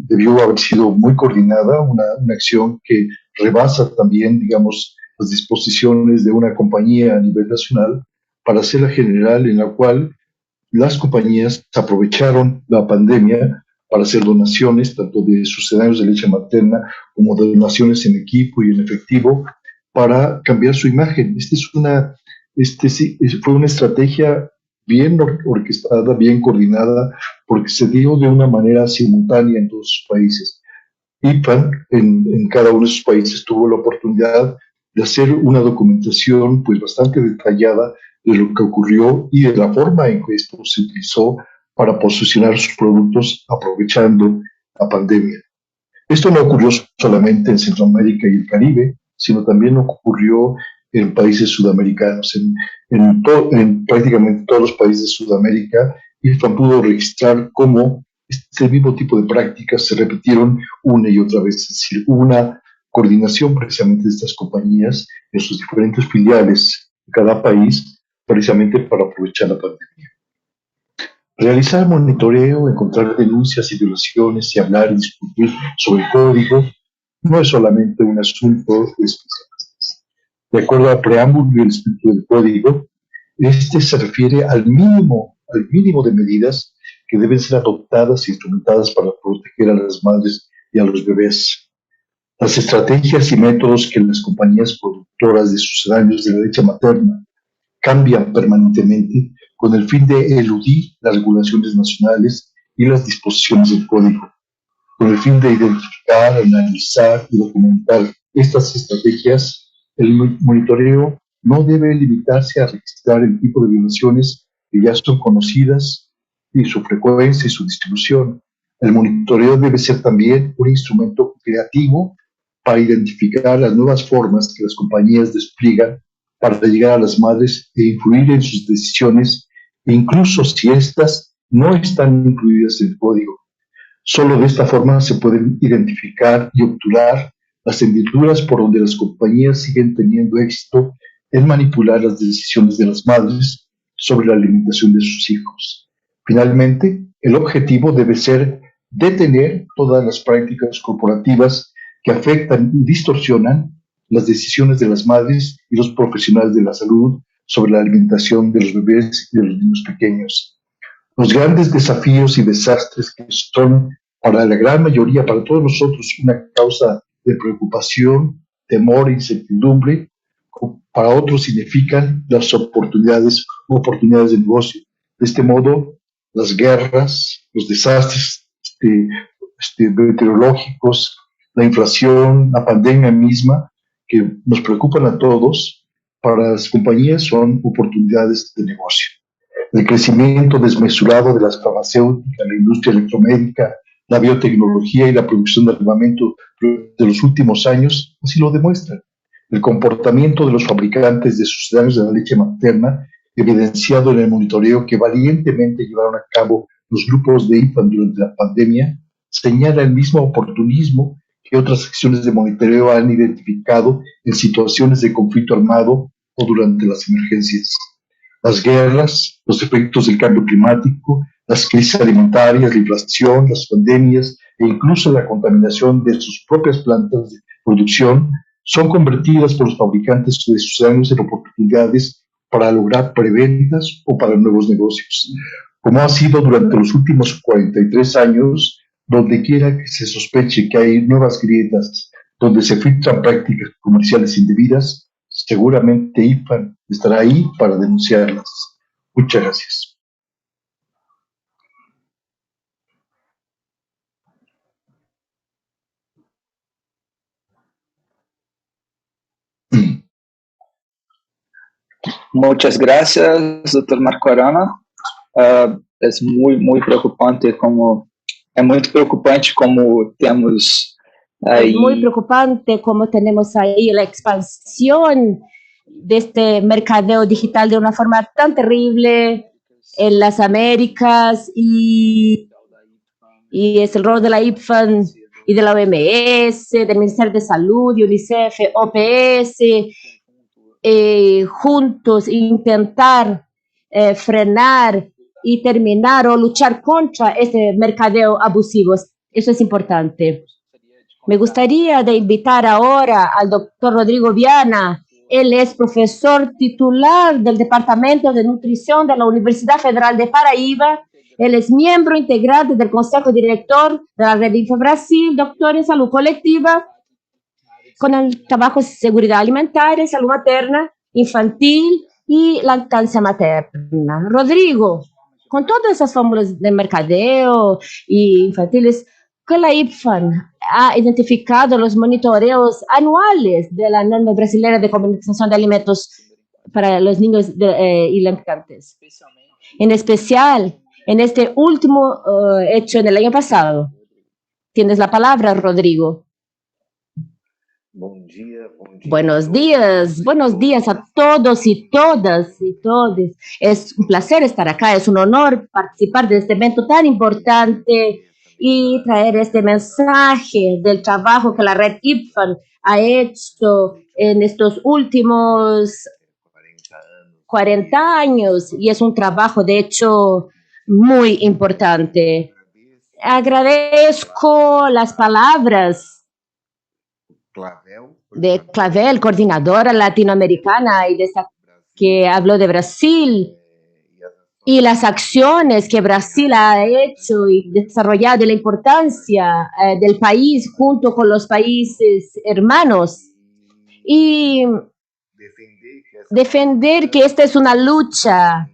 debió haber sido muy coordinada, una acción que rebasa también, digamos, las disposiciones de una compañía a nivel nacional para hacerla general, en la cual las compañías aprovecharon la pandemia para hacer donaciones, tanto de sucedáneos de leche materna como de donaciones en equipo y en efectivo, para cambiar su imagen. Fue una estrategia bien orquestada, bien coordinada, porque se dio de una manera simultánea en todos sus países. IPAN, en cada uno de sus países, tuvo la oportunidad de hacer una documentación pues bastante detallada de lo que ocurrió y de la forma en que esto se utilizó para posicionar sus productos aprovechando la pandemia. Esto no ocurrió solamente en Centroamérica y el Caribe, sino también ocurrió en países sudamericanos. En prácticamente todos los países de Sudamérica, IFAN pudo registrar cómo este mismo tipo de prácticas se repitieron una y otra vez. Es decir, una coordinación precisamente de estas compañías en sus diferentes filiales de cada país, precisamente para aprovechar la pandemia. Realizar monitoreo, encontrar denuncias y violaciones y hablar y discutir sobre el código no es solamente un asunto de especialistas. De acuerdo al preámbulo y el espíritu del código, este se refiere al mínimo de medidas que deben ser adoptadas e instrumentadas para proteger a las madres y a los bebés. Las estrategias y métodos que las compañías productoras de sucedáneos de la leche materna cambian permanentemente con el fin de eludir las regulaciones nacionales y las disposiciones del código, con el fin de identificar, analizar y documentar estas estrategias. El monitoreo no debe limitarse a registrar el tipo de violaciones que ya son conocidas y su frecuencia y su distribución. El monitoreo debe ser también un instrumento creativo para identificar las nuevas formas que las compañías despliegan para llegar a las madres e influir en sus decisiones, incluso si éstas no están incluidas en el código. Solo de esta forma se pueden identificar y obturar las hendiduras por donde las compañías siguen teniendo éxito en manipular las decisiones de las madres sobre la alimentación de sus hijos. Finalmente, el objetivo debe ser detener todas las prácticas corporativas que afectan y distorsionan las decisiones de las madres y los profesionales de la salud sobre la alimentación de los bebés y de los niños pequeños. Los grandes desafíos y desastres que son para la gran mayoría, para todos nosotros, una causa de preocupación, temor e incertidumbre, para otros significan las oportunidades de negocio. De este modo, las guerras, los desastres meteorológicos, la inflación, la pandemia misma, que nos preocupan a todos, para las compañías son oportunidades de negocio. El crecimiento desmesurado de las farmacéuticas, la industria electromédica, la biotecnología y la producción de armamento de los últimos años así lo demuestran. El comportamiento de los fabricantes de sucedáneos de la leche materna, evidenciado en el monitoreo que valientemente llevaron a cabo los grupos de IFAN durante la pandemia, señala el mismo oportunismo que otras secciones de monitoreo han identificado en situaciones de conflicto armado o durante las emergencias. Las guerras, los efectos del cambio climático, las crisis alimentarias, la inflación, las pandemias e incluso la contaminación de sus propias plantas de producción son convertidas por los fabricantes de sucedáneos en oportunidades para lograr preventas o para nuevos negocios, como ha sido durante los últimos 43 años, donde quiera que se sospeche que hay nuevas grietas donde se filtran prácticas comerciales indebidas, seguramente IFAN estará ahí para denunciarlas. Muchas gracias. Muchas gracias, doctor Marco Arana. Es muy preocupante como temos ahí. Es muy preocupante como tenemos ahí la expansión de este mercadeo digital de una forma tan terrible en las Américas y es el rol de la IFAN y de la OMS, del Ministerio de Salud, UNICEF, OPS, juntos intentar frenar y terminar o luchar contra este mercadeo abusivo. Eso es importante. Me gustaría de invitar ahora al doctor Rodrigo Viana. Él es profesor titular del Departamento de Nutrición de la Universidad Federal de Paraíba. Él es miembro integrante del Consejo Director de la Red Infa Brasil, doctor en Salud Colectiva, con el trabajo de seguridad alimentaria, salud materna, infantil y lactancia materna. Rodrigo, con todas esas fórmulas de mercadeo y infantiles, que la IFAN ha identificado los monitoreos anuales de la norma brasileña de comercialización de alimentos para los niños y lactantes. En especial, en este último hecho en el año pasado. Tienes la palabra, Rodrigo. Buenos días a todos y todas y todes. Es un placer estar acá, es un honor participar de este evento tan importante y traer este mensaje del trabajo que la red IPFAN ha hecho en estos últimos 40 años y es un trabajo de hecho muy importante. Agradezco las palabras de Clavel, coordinadora latinoamericana y que habló de Brasil y las acciones que Brasil ha hecho y desarrollado, la importancia del país junto con los países hermanos y defender que esta es una lucha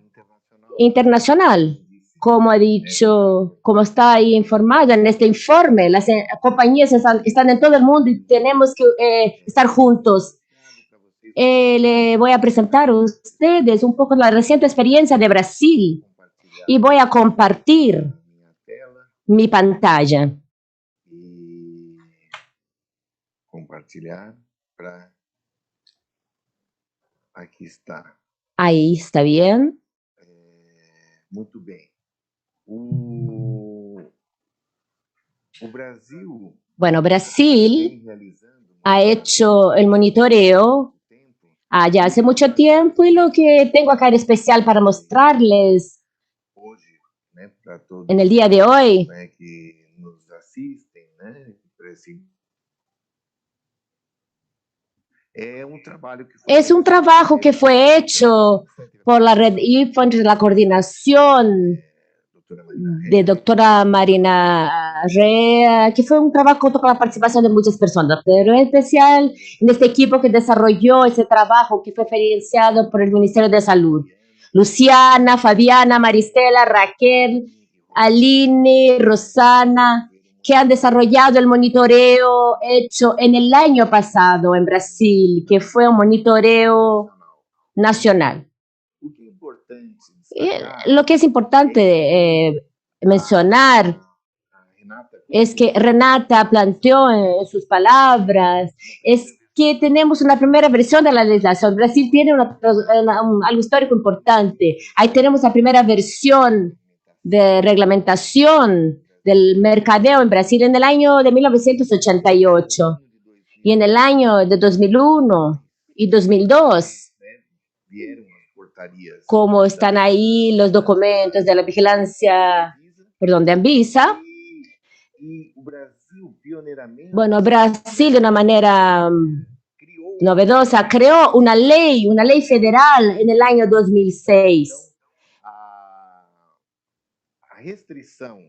internacional. Como ha dicho, como está ahí informado en este informe, las compañías están en todo el mundo y tenemos que estar juntos. Le voy a presentar a ustedes un poco la reciente experiencia de Brasil y voy a compartir mi pantalla. Ahí está bien. Muy bien. Bueno, Brasil ha hecho el monitoreo ya hace mucho tiempo y lo que tengo acá en especial para mostrarles en el día de hoy es un trabajo que fue hecho por la red IPFAN, la coordinación de doctora Marina Rea, que fue un trabajo con la participación de muchas personas, pero en especial en este equipo que desarrolló ese trabajo que fue financiado por el Ministerio de Salud. Luciana, Fabiana, Maristela, Raquel, Aline, Rosana, que han desarrollado el monitoreo hecho en el año pasado en Brasil, que fue un monitoreo nacional. Lo que es importante mencionar es que Renata planteó en sus palabras, es que tenemos una primera versión de la legislación. Brasil tiene algo histórico importante. Ahí tenemos la primera versión de reglamentación del mercadeo en Brasil en el año de 1988 y en el año de 2001 y 2002. Como están ahí los documentos de la vigilancia, de Anvisa. Bueno, Brasil de una manera novedosa creó una ley federal en el año 2006.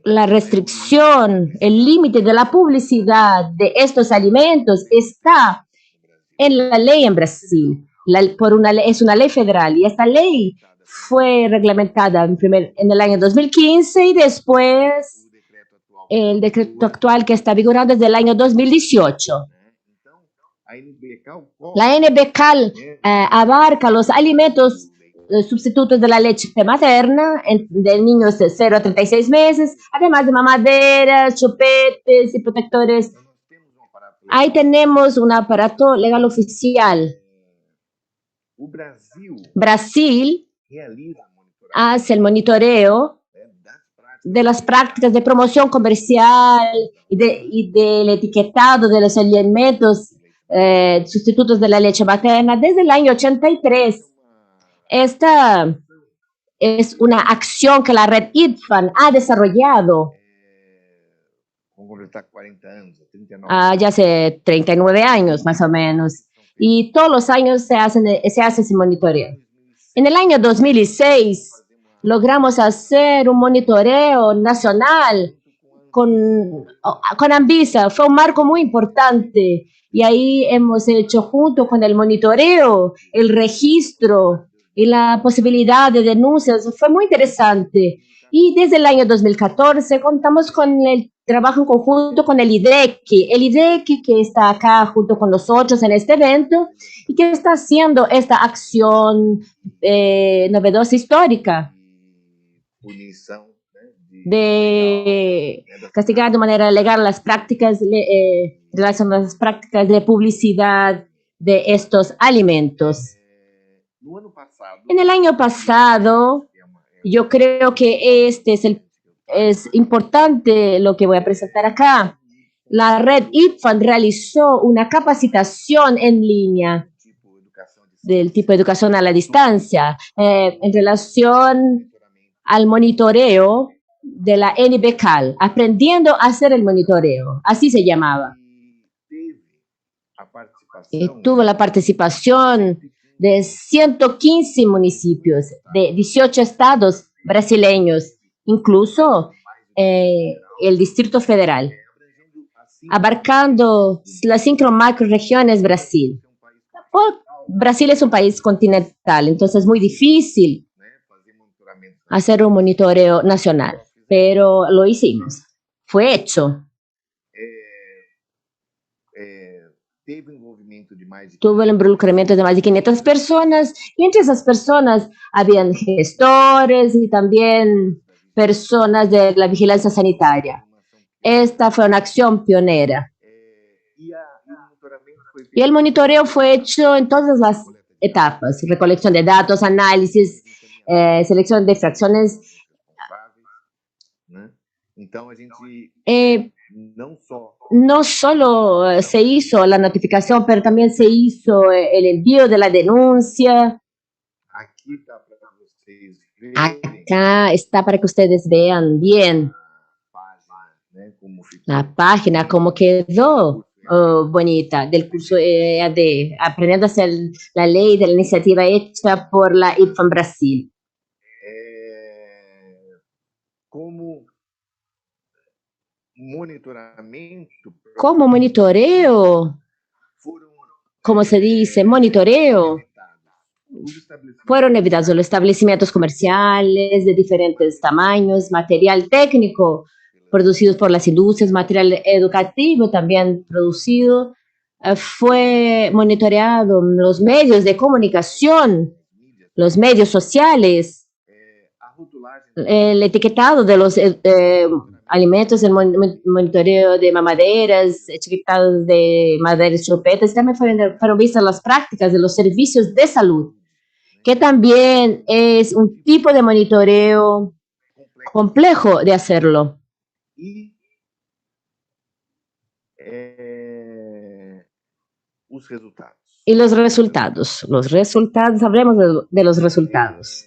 La restricción, el límite de la publicidad de estos alimentos está en la ley en Brasil. Es una ley federal y esta ley fue reglamentada en el año 2015 y después el decreto actual que está vigorando desde el año 2018. La NBCAL abarca los alimentos sustitutos de la leche materna de niños de 0 a 36 meses, además de mamaderas, chupetes y protectores. Ahí tenemos un aparato legal oficial. Brasil hace el monitoreo de las prácticas de promoción comercial y del etiquetado de los alimentos sustitutos de la leche materna desde el año 83. Esta es una acción que la red IPFAN ha desarrollado ya hace 39 años más o menos. Y todos los años se hace ese monitoreo. En el año 2006 logramos hacer un monitoreo nacional con Anvisa. Fue un marco muy importante y ahí hemos hecho junto con el monitoreo, el registro y la posibilidad de denuncias. Fue muy interesante. Y desde el año 2014 contamos con el trabajo en conjunto con el IDEC que está acá junto con nosotros en este evento y que está haciendo esta acción novedosa histórica de castigar de manera legal las prácticas relacionadas a las prácticas de publicidad de estos alimentos. En el año pasado, yo creo que es importante lo que voy a presentar acá. La red IPFAN realizó una capacitación en línea del tipo de educación a la distancia en relación al monitoreo de la NBCAL, aprendiendo a hacer el monitoreo, así se llamaba. Y tuvo la participación de 115 municipios, de 18 estados brasileños, incluso el Distrito Federal, abarcando las 5 macroregiones Brasil. Brasil es un país continental, entonces es muy difícil hacer un monitoreo nacional, pero lo hicimos, fue hecho. Tuvo el involucramiento de más de 500 personas, y entre esas personas habían gestores y también personas de la vigilancia sanitaria. Esta fue una acción pionera. Y el monitoreo fue hecho en todas las etapas: recolección de datos, análisis, selección de fracciones. No solo se hizo la notificación, pero también se hizo el envío de la denuncia. Acá está para que ustedes vean bien la página, cómo quedó bonita, del curso EAD, aprendiendo a hacer la ley de la iniciativa hecha por la IPFAN Brasil. Como monitoreo, como se dice, monitoreo, fueron evitados los establecimientos comerciales de diferentes tamaños, material técnico producidos por las industrias, material educativo también producido. Fue monitoreado los medios de comunicación, los medios sociales, el etiquetado de los alimentos, el monitoreo de mamaderas, etiquetados de madeiras chupetas. También fueron vistas las prácticas de los servicios de salud, que también es un tipo de monitoreo complejo de hacerlo. Y los resultados, hablemos de los resultados.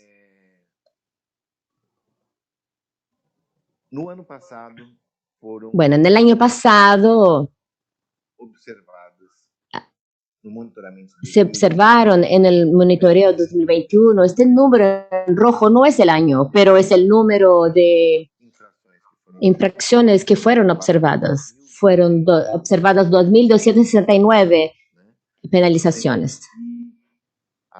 Bueno, en el año pasado se observaron en el monitoreo 2021, este número en rojo no es el año, pero es el número de infracciones que fueron observadas. Fueron observadas 2.269 penalizaciones,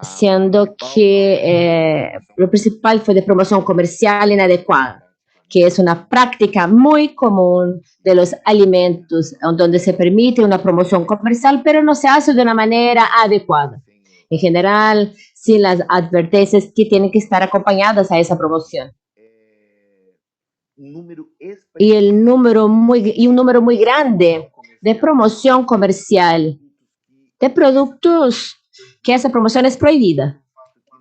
siendo que lo principal fue de promoción comercial inadecuada, que es una práctica muy común de los alimentos, donde se permite una promoción comercial, pero no se hace de una manera adecuada. En general, sin las advertencias que tienen que estar acompañadas a esa promoción. Y un número muy grande de promoción comercial de productos que esa promoción es prohibida.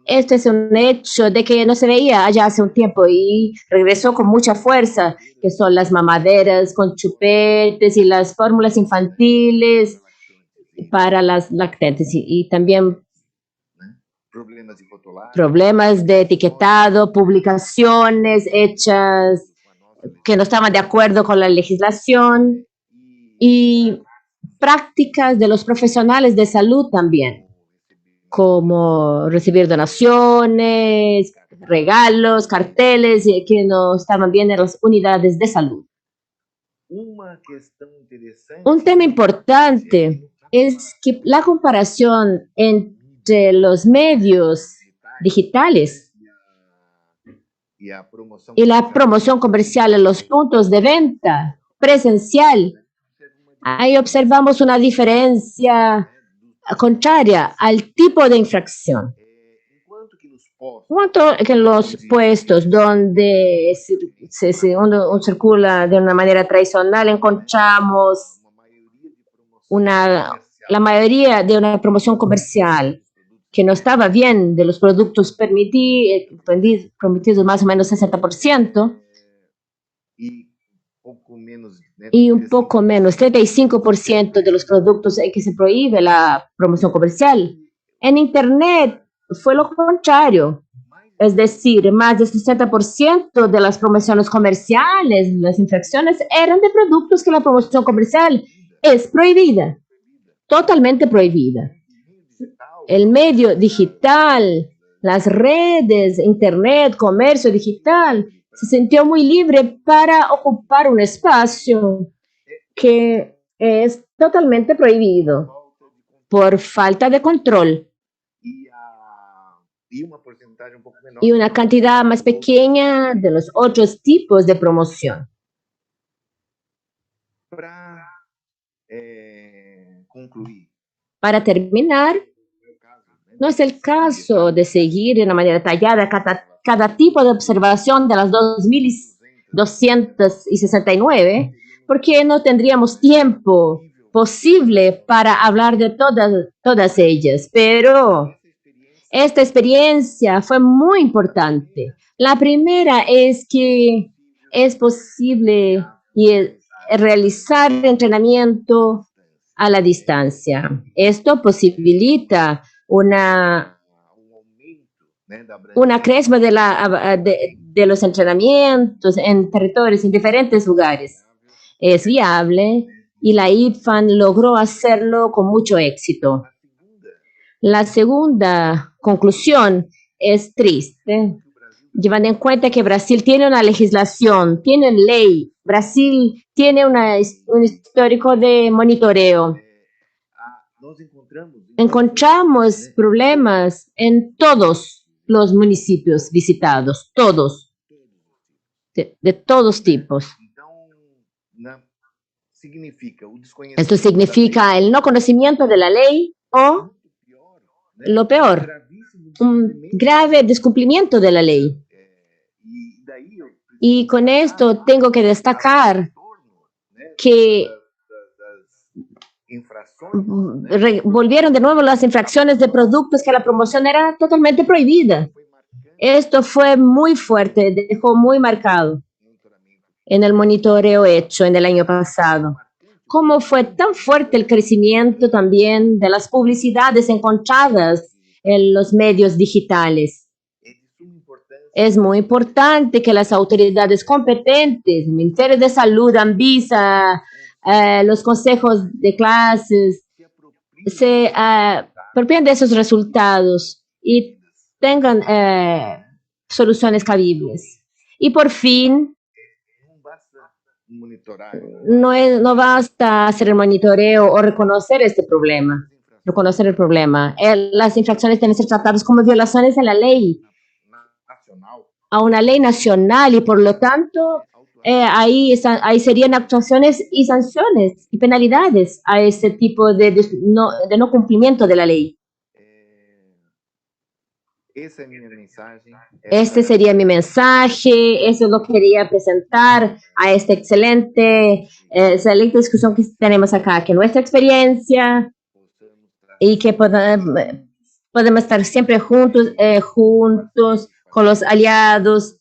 Esto es un hecho de que no se veía allá hace un tiempo y regresó con mucha fuerza, que son las mamaderas con chupetes y las fórmulas infantiles para las lactantes y también problemas de etiquetado, publicaciones hechas que no estaban de acuerdo con la legislación y prácticas de los profesionales de salud también, como recibir donaciones, regalos, carteles que no estaban bien en las unidades de salud. Un tema importante es que la comparación entre los medios digitales y la promoción comercial en los puntos de venta presencial, ahí observamos una diferencia contraria al tipo de infracción. Cuanto que en los puestos donde uno circula de una manera tradicional, encontramos la mayoría de una promoción comercial que no estaba bien, de los productos permitidos más o menos 60%, y un poco menos, 35% de los productos en que se prohíbe la promoción comercial. En Internet fue lo contrario. Es decir, más del 60% de las promociones comerciales, las infracciones, eran de productos que la promoción comercial es prohibida, totalmente prohibida. El medio digital, las redes, Internet, comercio digital, se sintió muy libre para ocupar un espacio que es totalmente prohibido por falta de control. Y una cantidad más pequeña de los otros tipos de promoción. Para terminar, no es el caso de seguir de una manera detallada cada tipo de observación de las 2.269, porque no tendríamos tiempo posible para hablar de todas ellas, pero esta experiencia fue muy importante. La primera es que es posible realizar entrenamiento a la distancia. Esto posibilita una cresma de los entrenamientos en territorios, en diferentes lugares. Es viable y la IPFAN logró hacerlo con mucho éxito. La segunda conclusión es triste, llevando en cuenta que Brasil tiene una legislación, tiene ley. Brasil tiene un histórico de monitoreo. Encontramos problemas en todos los municipios visitados, todos, de todos tipos. Esto significa el no conocimiento de la ley o, lo peor, un grave descumplimiento de la ley. Y con esto tengo que destacar que volvieron de nuevo las infracciones de productos que la promoción era totalmente prohibida. Esto fue muy fuerte, dejó muy marcado en el monitoreo hecho en el año pasado. Cómo fue tan fuerte el crecimiento también de las publicidades encontradas en los medios digitales. Es muy importante que las autoridades competentes, el Ministerio de Salud, Anvisa, los consejos de clases, se apropien de esos resultados y tengan soluciones cabibles. Y por fin, no basta hacer el monitoreo o reconocer este problema, reconocer el problema. Las infracciones deben ser tratadas como violaciones a la ley, a una ley nacional, y por lo tanto ahí serían actuaciones y sanciones y penalidades a ese tipo de no cumplimiento de la ley. Este sería mi mensaje, eso lo quería presentar a esta excelente discusión que tenemos acá, que nuestra experiencia y que podemos estar siempre juntos con los aliados,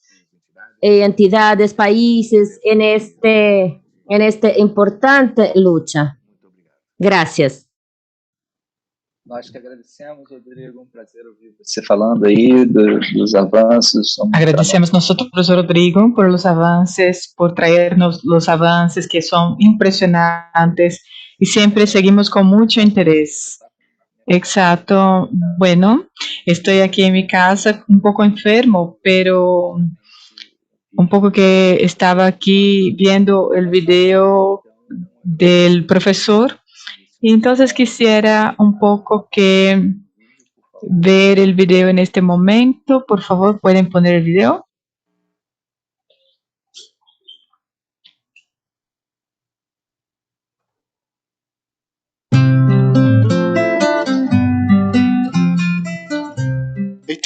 entidades, países en esta importante lucha. Gracias. Nós que agradecemos, Rodrigo, prazer ouvir você falando aí dos avanços. Agradecemos nosotros, Rodrigo, por los avances, por traernos los avances que son impresionantes y siempre seguimos con mucho interés. Exacto. Bueno, estoy aquí en mi casa un poco enfermo, pero un poco que estaba aquí viendo el video del profesor. Y entonces quisiera un poco que ver el video en este momento. Por favor, ¿pueden poner el video?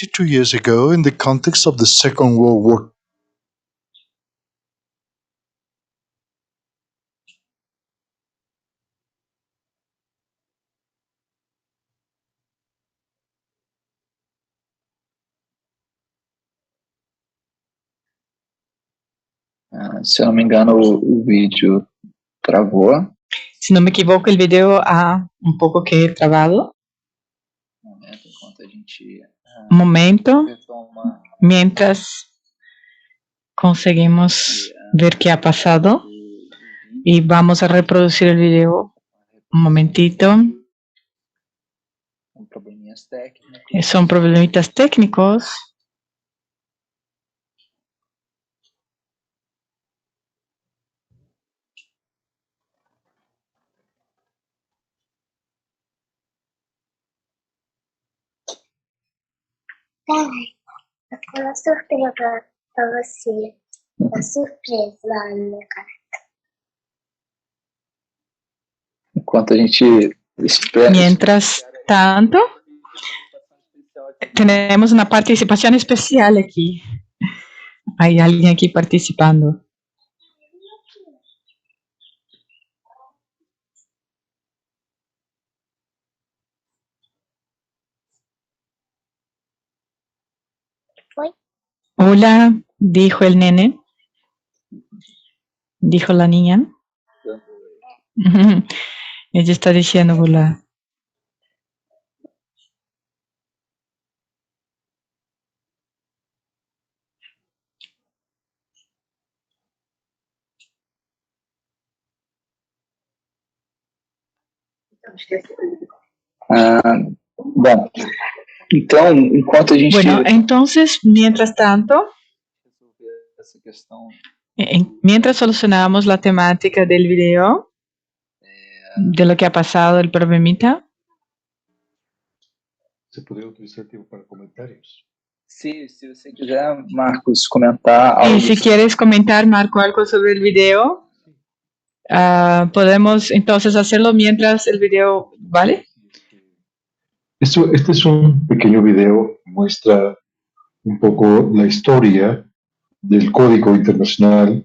52 years ago in the context of the Second World War. Se eu não me engano, o vídeo travou. Si no me equivoco, el video ha un poco que trabado. Un momento, mientras conseguimos ver qué ha pasado. Y vamos a reproducir el video. Un momentito. Son problemitas técnicos. Eu vou surpresa pra você. Uma surpresa lá na minha cara. Enquanto a gente espera. Mientras tanto, tenemos una participación especial aquí. Hay alguien aquí participando. Hola, dijo el nene. Dijo la niña. Ella está diciendo hola. Bom, então, enquanto a gente... Bueno, entonces, mientras tanto, mientras solucionamos la temática del video, de lo que ha pasado, el problemita. Se podría utilizar tiempo para comentarios. Sí, si usted quiser, Marcos, comentar algo. Y si quieres comentar, Marco, algo sobre el video, podemos entonces hacerlo mientras el video, ¿vale? Este es un pequeño video que muestra un poco la historia del Código Internacional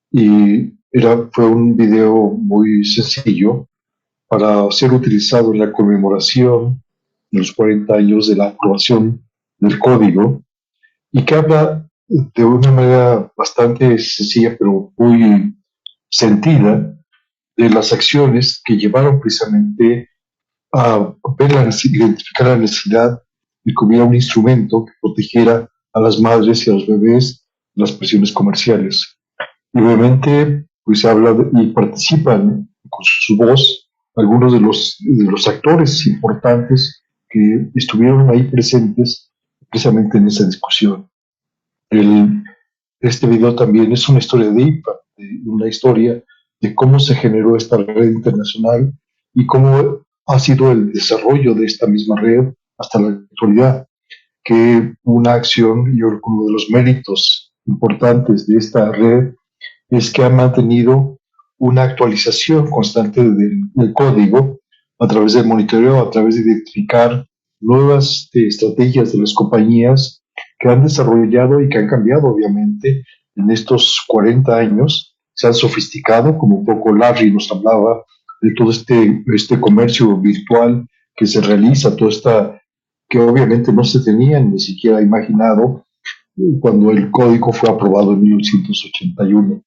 y fue un video muy sencillo para ser utilizado en la conmemoración de los 40 años de la aprobación del Código y que habla de una manera bastante sencilla pero muy sentida de las acciones que llevaron precisamente a identificar la necesidad de que hubiera un instrumento que protegiera a las madres y a los bebés de las presiones comerciales. Y obviamente, pues habla y participan con su voz algunos de los actores importantes que estuvieron ahí presentes precisamente en esa discusión. Este video también es una historia de IPA, una historia de cómo se generó esta red internacional y cómo ha sido el desarrollo de esta misma red hasta la actualidad, que una acción, yo creo que uno de los méritos importantes de esta red es que ha mantenido una actualización constante del código a través del monitoreo, a través de identificar nuevas estrategias de las compañías que han desarrollado y que han cambiado obviamente en estos 40 años, se han sofisticado, como un poco Larry nos hablaba de todo este comercio virtual que se realiza, que obviamente no se tenían ni siquiera imaginado cuando el código fue aprobado en 1981.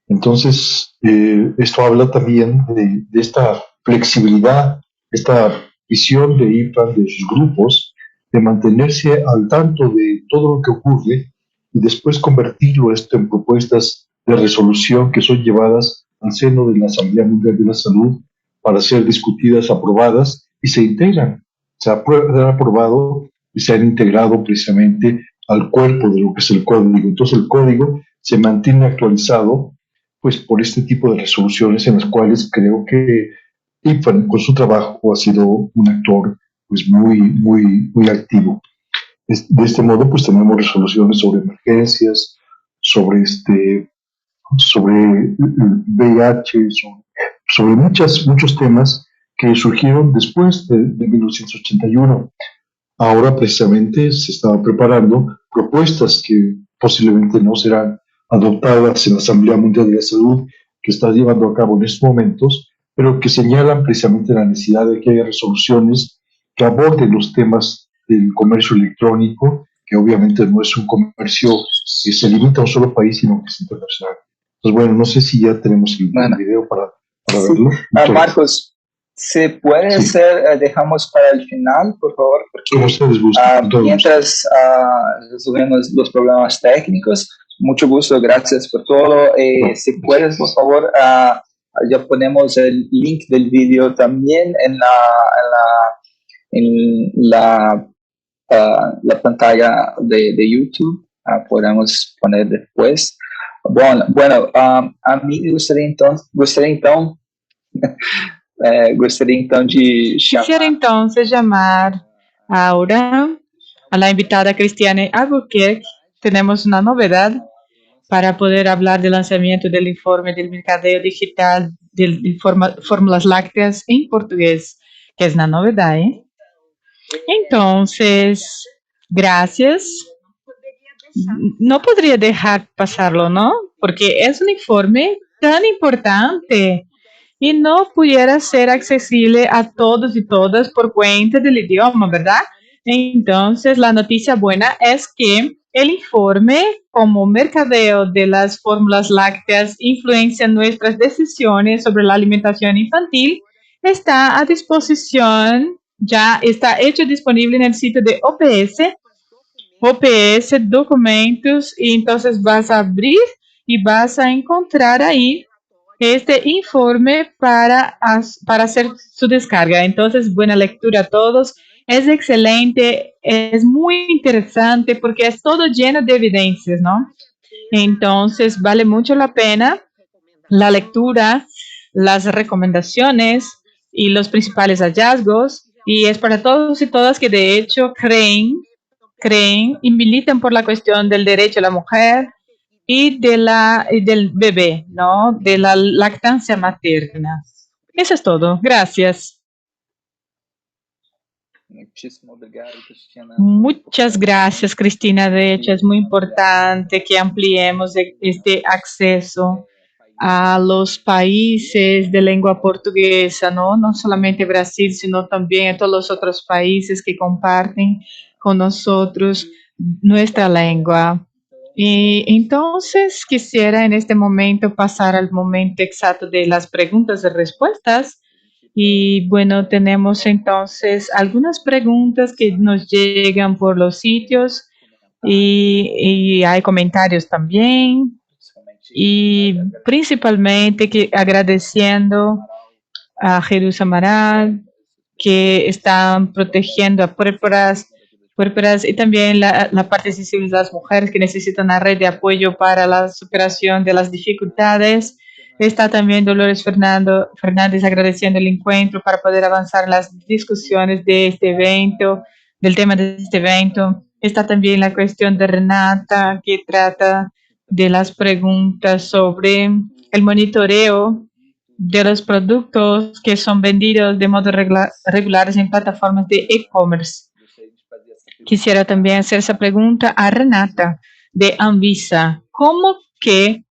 Entonces, esto habla también de esta flexibilidad, esta visión de IPAN, de sus grupos, de mantenerse al tanto de todo lo que ocurre y después convertirlo esto en propuestas de resolución que son llevadas al seno de la Asamblea Mundial de la Salud para ser discutidas, aprobadas y se integran. Se han aprobado y se han integrado precisamente al cuerpo de lo que es el código. Entonces el código se mantiene actualizado pues por este tipo de resoluciones en las cuales creo que IPAN con su trabajo ha sido un actor pues muy activo. De este modo pues tenemos resoluciones sobre emergencias, sobre VIH, sobre muchos temas que surgieron después de 1981. ahora precisamente se estaban preparando propuestas que posiblemente no serán adoptadas en la Asamblea Mundial de la Salud que está llevando a cabo en estos momentos, pero que señalan precisamente la necesidad de que haya resoluciones que aborden los temas del comercio electrónico, que obviamente no es un comercio que se limita a un solo país, sino que es internacional. Entonces, bueno, no sé si ya tenemos el video para Sí. verlo. Marcos, ¿se puede hacer, dejamos para el final, por favor? Como Porque ustedes gusten. mientras resolvemos los problemas técnicos, mucho gusto, gracias por todo. Si puedes, por favor, ya ponemos el link del video también en la pantalla de YouTube. Podemos poner después. Bueno, a mí me gustaría de chamar. Quisiera entonces llamar ahora a la invitada Cristiane Albuquerque. Tenemos una novedad para poder hablar del lanzamiento del informe del mercadeo digital de fórmulas lácteas en portugués, que es una novedad, ¿eh? Entonces, gracias. No podría dejar pasarlo, ¿no? Porque es un informe tan importante y no pudiera ser accesible a todos y todas por cuenta del idioma, ¿verdad? Entonces, la noticia buena es que el informe como mercadeo de las fórmulas lácteas influencia nuestras decisiones sobre la alimentación infantil está a disposición, ya está hecho disponible en el sitio de OPS Documentos, y entonces vas a abrir y vas a encontrar ahí este informe para hacer su descarga. Entonces, buena lectura a todos. Es excelente, es muy interesante porque es todo lleno de evidencias, ¿no? Entonces, vale mucho la pena la lectura, las recomendaciones y los principales hallazgos. Y es para todos y todas que de hecho creen y militan por la cuestión del derecho a la mujer y del bebé, ¿no? De la lactancia materna. Eso es todo. Gracias. Muchas gracias, Cristina. De hecho, es muy importante que ampliemos este acceso a los países de lengua portuguesa, ¿no? No solamente Brasil, sino también a todos los otros países que comparten con nosotros nuestra lengua. Y entonces quisiera en este momento pasar al momento exacto de las preguntas y respuestas. Y bueno, tenemos entonces algunas preguntas que nos llegan por los sitios y hay comentarios también. Y principalmente que agradeciendo a Jerusalén Amaral, que están protegiendo a puérperas y también la parte sensible de las mujeres que necesitan una red de apoyo para la superación de las dificultades. Está también Dolores Fernández agradeciendo el encuentro para poder avanzar en las discusiones de este evento, del tema de este evento. Está también la cuestión de Renata, que trata de las preguntas sobre el monitoreo de los productos que son vendidos de modo regulares en plataformas de e-commerce. Quisiera también hacer esa pregunta a Renata de Anvisa. ¿Cómo que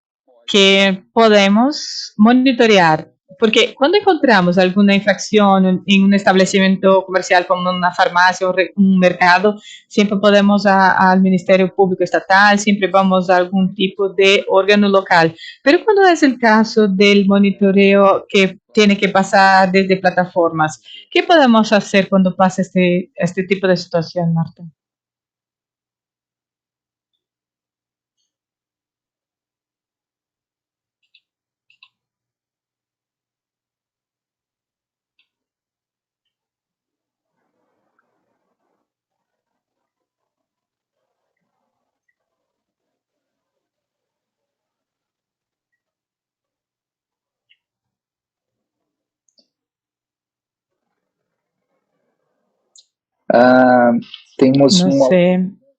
podemos monitorear? Porque cuando encontramos alguna infracción en un establecimiento comercial como una farmacia o un mercado, siempre podemos al Ministerio Público Estatal, siempre vamos a algún tipo de órgano local. Pero cuando es el caso del monitoreo que tiene que pasar desde plataformas, ¿qué podemos hacer cuando pasa este tipo de situación, Marta?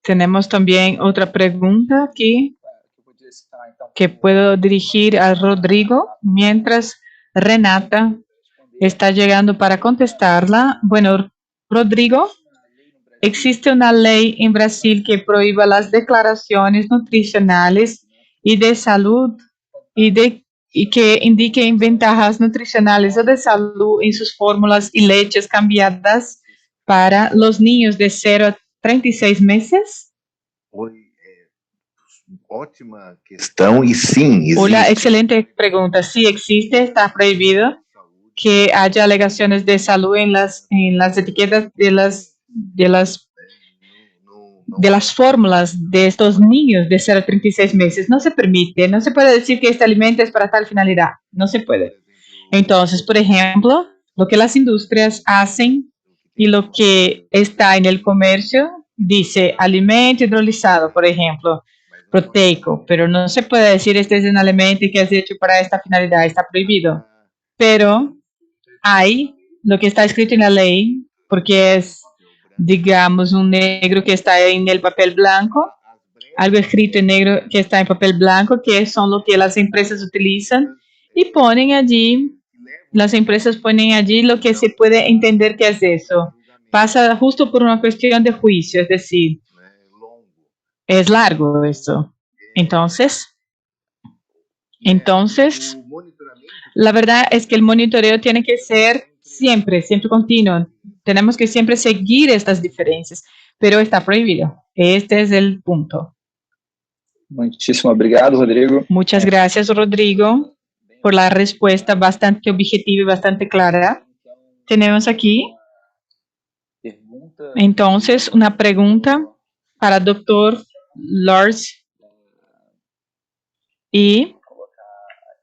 Tenemos también otra pregunta aquí que puedo dirigir a Rodrigo mientras Renata está llegando para contestarla. Bueno, Rodrigo, existe una ley en Brasil que prohíba las declaraciones nutricionales y de salud y que indiquen ventajas nutricionales o de salud en sus fórmulas y leches cambiadas para los niños de 0 a 36 meses? Ótima questão e sim, existe. Una excelente pregunta. Sí existe, está prohibido que haya alegaciones de salud en las etiquetas de las fórmulas de estos niños de 0 a 36 meses. No se permite, no se puede decir que este alimento es para tal finalidad, no se puede. Entonces, por ejemplo, lo que las industrias hacen y lo que está en el comercio dice alimento hidrolizado, por ejemplo, proteico, pero no se puede decir este es un alimento que es hecho para esta finalidad, está prohibido. Pero hay lo que está escrito en la ley, porque es, digamos, un negro que está en el papel blanco, algo escrito en negro que está en papel blanco, que son lo que las empresas utilizan y ponen allí, las empresas ponen allí lo que se puede entender que es eso. Pasa justo por una cuestión de juicio, es decir, es largo esto. Entonces, la verdad es que el monitoreo tiene que ser siempre continuo. Tenemos que siempre seguir estas diferencias, pero está prohibido. Este es el punto. Muchísimo obrigado, Rodrigo. Muchas gracias, Rodrigo, por la respuesta bastante objetiva y bastante clara. Tenemos aquí, entonces, una pregunta para el doctor Lars. Y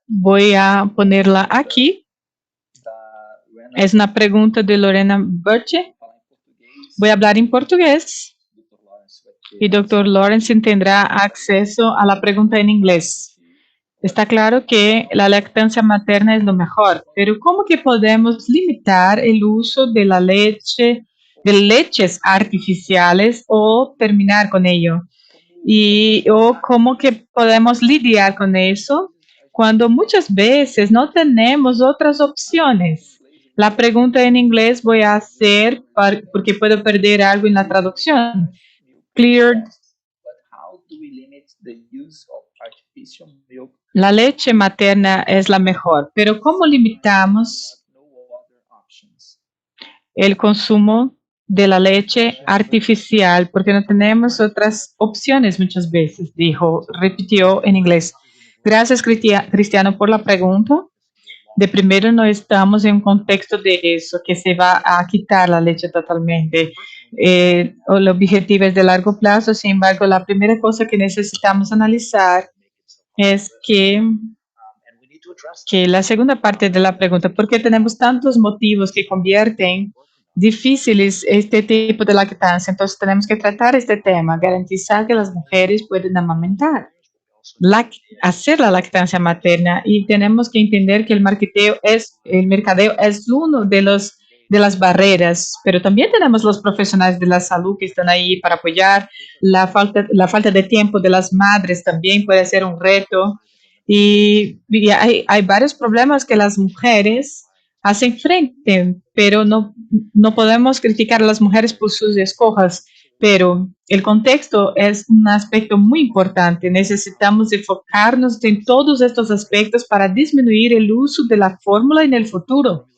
voy a ponerla aquí. Es una pregunta de Lorena Birche. Voy a hablar en portugués. Y doctor Lawrence tendrá acceso a la pregunta en inglés. Está claro que la lactancia materna es lo mejor, pero ¿cómo que podemos limitar el uso de la leche, de leches artificiales o terminar con ello? O cómo que podemos lidiar con eso cuando muchas veces no tenemos otras opciones. La pregunta en inglés voy a hacer porque puedo perder algo en la traducción. Cleared. La leche materna es la mejor, pero ¿cómo limitamos el consumo de la leche artificial? Porque no tenemos otras opciones muchas veces, repitió en inglés. Gracias, Cristiano, por la pregunta. De primero, no estamos en un contexto de eso, que se va a quitar la leche totalmente. El objetivo es de largo plazo, sin embargo, la primera cosa que necesitamos analizar es que la segunda parte de la pregunta, ¿por qué tenemos tantos motivos que convierten difíciles este tipo de lactancia? Entonces tenemos que tratar este tema, garantizar que las mujeres pueden amamentar, hacer la lactancia materna, y tenemos que entender que el mercadeo es uno de las barreras, pero también tenemos los profesionales de la salud que están ahí para apoyar. La falta de tiempo de las madres también puede ser un reto, y hay varios problemas que las mujeres hacen frente, pero no podemos criticar a las mujeres por sus escojas, pero el contexto es un aspecto muy importante. Necesitamos enfocarnos en todos estos aspectos para disminuir el uso de la fórmula en el futuro,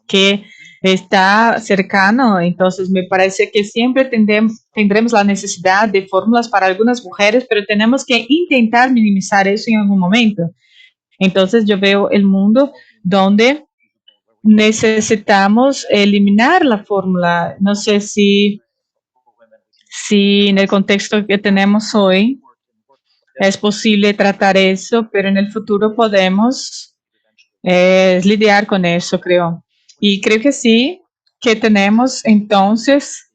que está cercano. Entonces, me parece que siempre tendremos la necesidad de fórmulas para algunas mujeres, pero tenemos que intentar minimizar eso en algún momento. Entonces, yo veo el mundo donde necesitamos eliminar la fórmula. No sé si en el contexto que tenemos hoy es posible tratar eso, pero en el futuro podemos lidiar con eso, creo. Y creo que sí, que tenemos entonces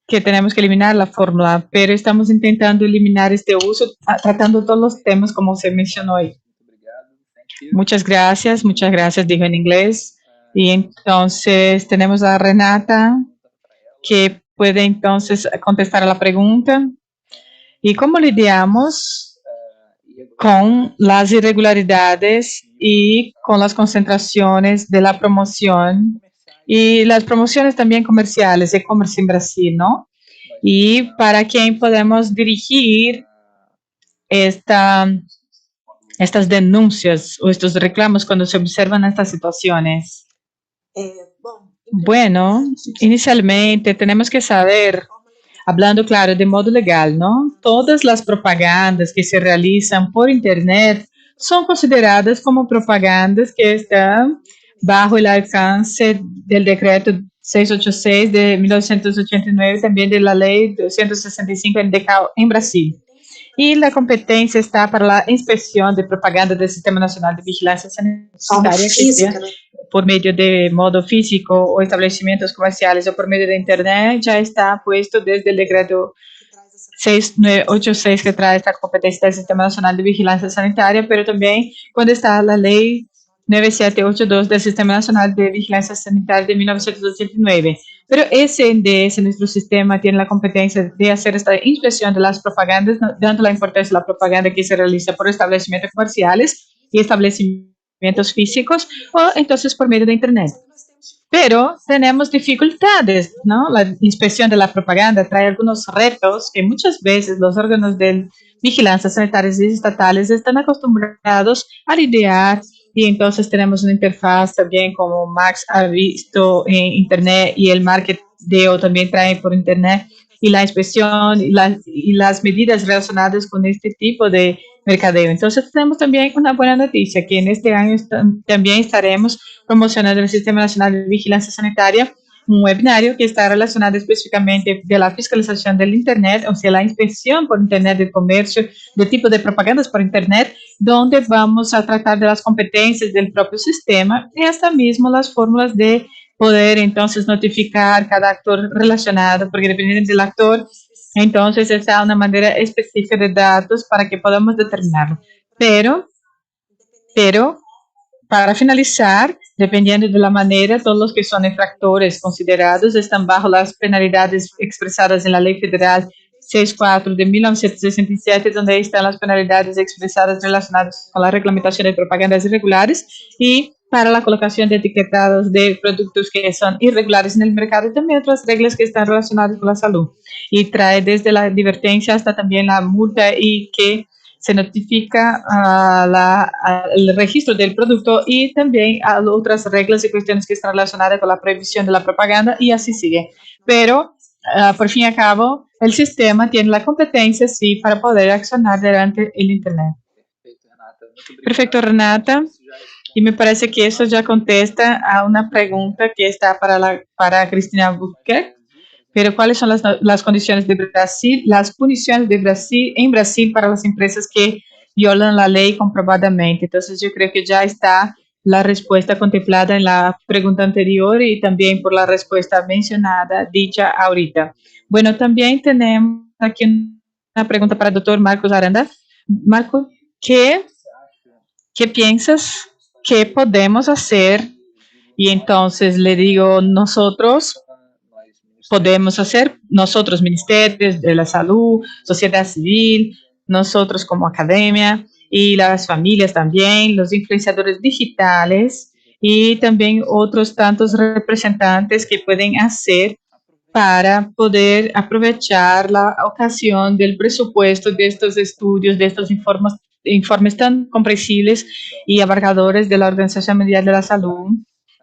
que eliminar la fórmula, pero estamos intentando eliminar este uso, tratando todos los temas como se mencionó hoy. Muchas gracias, dijo en inglés. Y entonces tenemos a Renata, que puede entonces contestar a la pregunta. ¿Y cómo lidiamos con las irregularidades y con las concentraciones de la promoción y las promociones también comerciales, e-commerce en Brasil, ¿no? y para quién podemos dirigir estas denuncias o estos reclamos cuando se observan estas situaciones. Bueno, inicialmente tenemos que saber, hablando claro, de modo legal, ¿no? Todas las propagandas que se realizan por Internet son consideradas como propagandas que están bajo el alcance del decreto 686 de 1989, también de la ley 265 en Brasil. Y la competencia está para la inspección de propaganda del Sistema Nacional de Vigilancia Sanitaria, que sea por medio de modo físico o establecimientos comerciales o por medio de Internet, ya está puesto desde el decreto 686 que trae esta competencia del Sistema Nacional de Vigilancia Sanitaria, pero también cuando está la ley 9782 del Sistema Nacional de Vigilancia Sanitaria de 1989. Pero SNDS, nuestro sistema, tiene la competencia de hacer esta inspección de las propagandas, dando la importancia a la propaganda que se realiza por establecimientos comerciales y establecimientos físicos o entonces por medio de Internet. Pero tenemos dificultades, ¿no? La inspección de la propaganda trae algunos retos que muchas veces los órganos de vigilancia sanitarios y estatales están acostumbrados a lidiar, y entonces tenemos una interfaz también como Max ha visto en Internet y el marketeo también trae por Internet, y la inspección y las medidas relacionadas con este tipo de mercadeo. Entonces tenemos también una buena noticia, que en este año también estaremos promocionando el Sistema Nacional de Vigilancia Sanitaria, un webinario que está relacionado específicamente de la fiscalización del Internet, o sea, la inspección por Internet del comercio, del tipo de propagandas por Internet, donde vamos a tratar de las competencias del propio sistema y hasta mismo las fórmulas de poder entonces notificar cada actor relacionado, porque dependiendo del actor, entonces está una manera específica de datos para que podamos determinarlo. Pero para finalizar, dependiendo de la manera, todos los que son infractores considerados están bajo las penalidades expresadas en la Ley Federal 64 de 1967, donde están las penalidades expresadas relacionadas con la reglamentación de propagandas irregulares y para la colocación de etiquetados de productos que son irregulares en el mercado, y también otras reglas que están relacionadas con la salud. Y trae desde la advertencia hasta también la multa, y que se notifica al registro del producto y también a otras reglas y cuestiones que están relacionadas con la prohibición de la propaganda, y así sigue. Pero, por fin y al cabo, el sistema tiene la competencia, sí, para poder accionar durante el Internet. Perfecto, Renata. Y me parece que eso ya contesta a una pregunta que está para Cristina Buquerque. Pero ¿cuáles son las condiciones de Brasil, las puniciones de Brasil en Brasil para las empresas que violan la ley comprobadamente? Entonces yo creo que ya está la respuesta contemplada en la pregunta anterior y también por la respuesta mencionada, dicha ahorita. Bueno, también tenemos aquí una pregunta para el doctor Marcos Aranda. Marco, ¿qué piensas que podemos hacer? Y entonces le digo, nosotros podemos hacer, nosotros, ministerios de la salud, sociedad civil, nosotros como academia y las familias también, los influenciadores digitales y también otros tantos representantes que pueden hacer para poder aprovechar la ocasión del presupuesto de estos estudios, de estos informes tan comprensibles y abarcadores de la Organización Mundial de la Salud,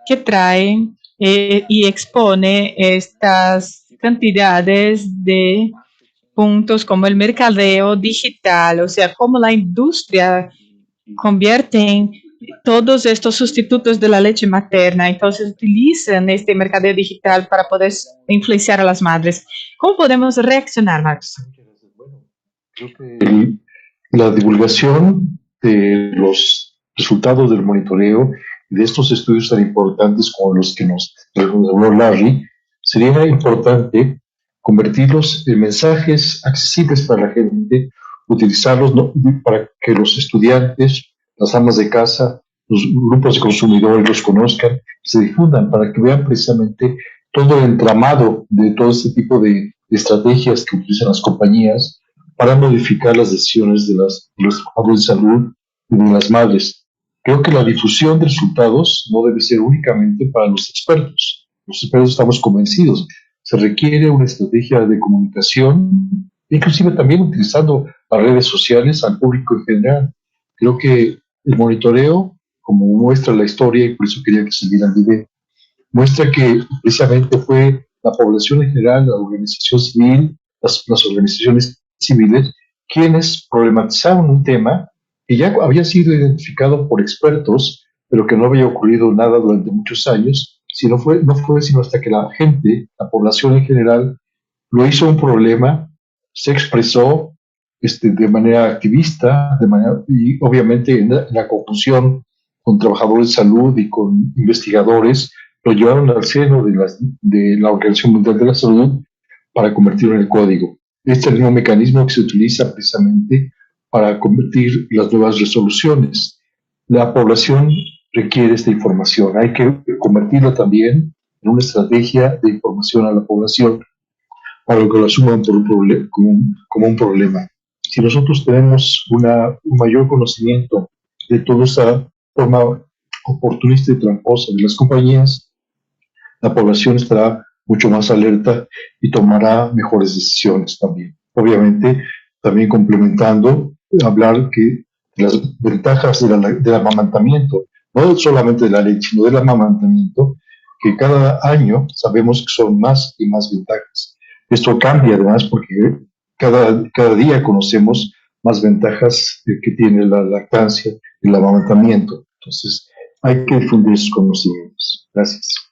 que traen y expone estas cantidades de puntos como el mercadeo digital, o sea, cómo la industria convierte todos estos sustitutos de la leche materna, entonces utilizan este mercadeo digital para poder influenciar a las madres. ¿Cómo podemos reaccionar, Marcos? Creo que la divulgación de los resultados del monitoreo de estos estudios tan importantes como los que nos habló Larry, sería importante convertirlos en mensajes accesibles para la gente, utilizarlos para que los estudiantes, las amas de casa, los grupos de consumidores los conozcan, se difundan para que vean precisamente todo el entramado de todo este tipo de estrategias que utilizan las compañías para modificar las decisiones de los trabajadores de salud y de las madres. Creo que la difusión de resultados no debe ser únicamente para los expertos. Los expertos estamos convencidos. se requiere una estrategia de comunicación, inclusive también utilizando las redes sociales al público en general. Creo que el monitoreo, como muestra la historia, y por eso quería que se viera el video, muestra que precisamente fue la población en general, la organización civil, las organizaciones civiles, quienes problematizaron un tema que ya había sido identificado por expertos, pero que no había ocurrido nada durante muchos años, no fue sino hasta que la gente, la población en general, lo hizo un problema, se expresó de manera activista, y obviamente en la confusión con trabajadores de salud y con investigadores, lo llevaron al seno de la Organización Mundial de la Salud para convertirlo en el código. Este es el mismo mecanismo que se utiliza precisamente para convertir las nuevas resoluciones. La población requiere esta información. Hay que convertirlo también en una estrategia de información a la población para que lo asuman como un problema. Si nosotros tenemos un mayor conocimiento de toda esa forma oportunista y tramposa de las compañías, la población estará mucho más alerta y tomará mejores decisiones también. Obviamente, también complementando, hablar que las ventajas del amamantamiento, no solamente de la leche, sino del amamantamiento, que cada año sabemos que son más y más ventajas. Esto cambia además porque cada día conocemos más ventajas que tiene la lactancia y el amamantamiento. Entonces, hay que difundir esos conocimientos. Gracias.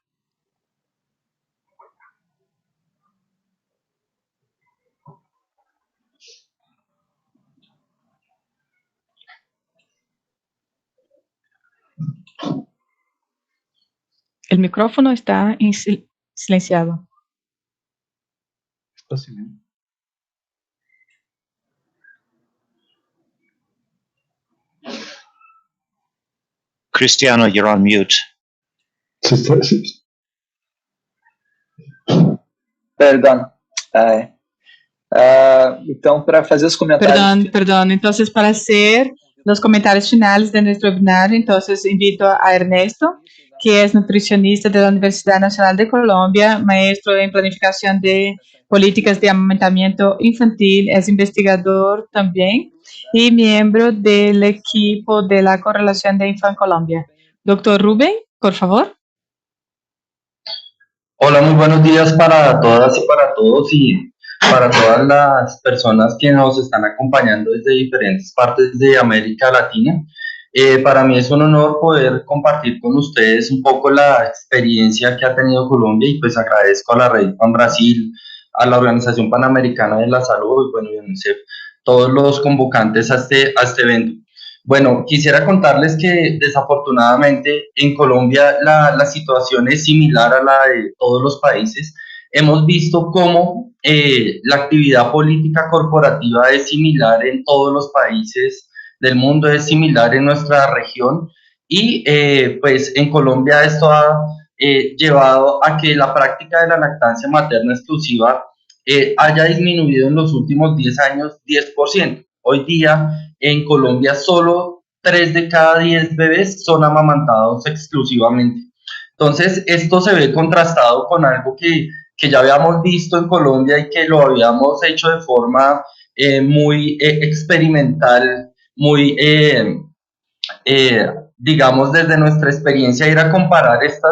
El micrófono está silenciado. Está silenciado. Cristiano, you're on mute. Perdão. Então, para fazer os comentários... Perdón. Entonces, para hacer los comentarios finales de nuestro webinar, entonces invito a Ernesto, que es nutricionista de la Universidad Nacional de Colombia, maestro en planificación de políticas de amamantamiento infantil, es investigador también y miembro del equipo de la Correlación de Infancolombia. Doctor Rubén, por favor. Hola, muy buenos días para todas y para todos y para todas las personas que nos están acompañando desde diferentes partes de América Latina. Para mí es un honor poder compartir con ustedes un poco la experiencia que ha tenido Colombia y pues agradezco a la Red Pan Brasil, a la Organización Panamericana de la Salud, bueno, y UNICEF, todos los convocantes a este evento. Bueno, quisiera contarles que desafortunadamente en Colombia la situación es similar a la de todos los países. Hemos visto cómo la actividad política corporativa es similar en todos los países del mundo, es similar en nuestra región y pues en Colombia esto ha llevado a que la práctica de la lactancia materna exclusiva haya disminuido en los últimos 10 años 10%. Hoy día en Colombia solo 3 de cada 10 bebés son amamantados exclusivamente. Entonces esto se ve contrastado con algo que ya habíamos visto en Colombia y que lo habíamos hecho de forma muy experimental, muy, digamos, desde nuestra experiencia, ir a comparar esta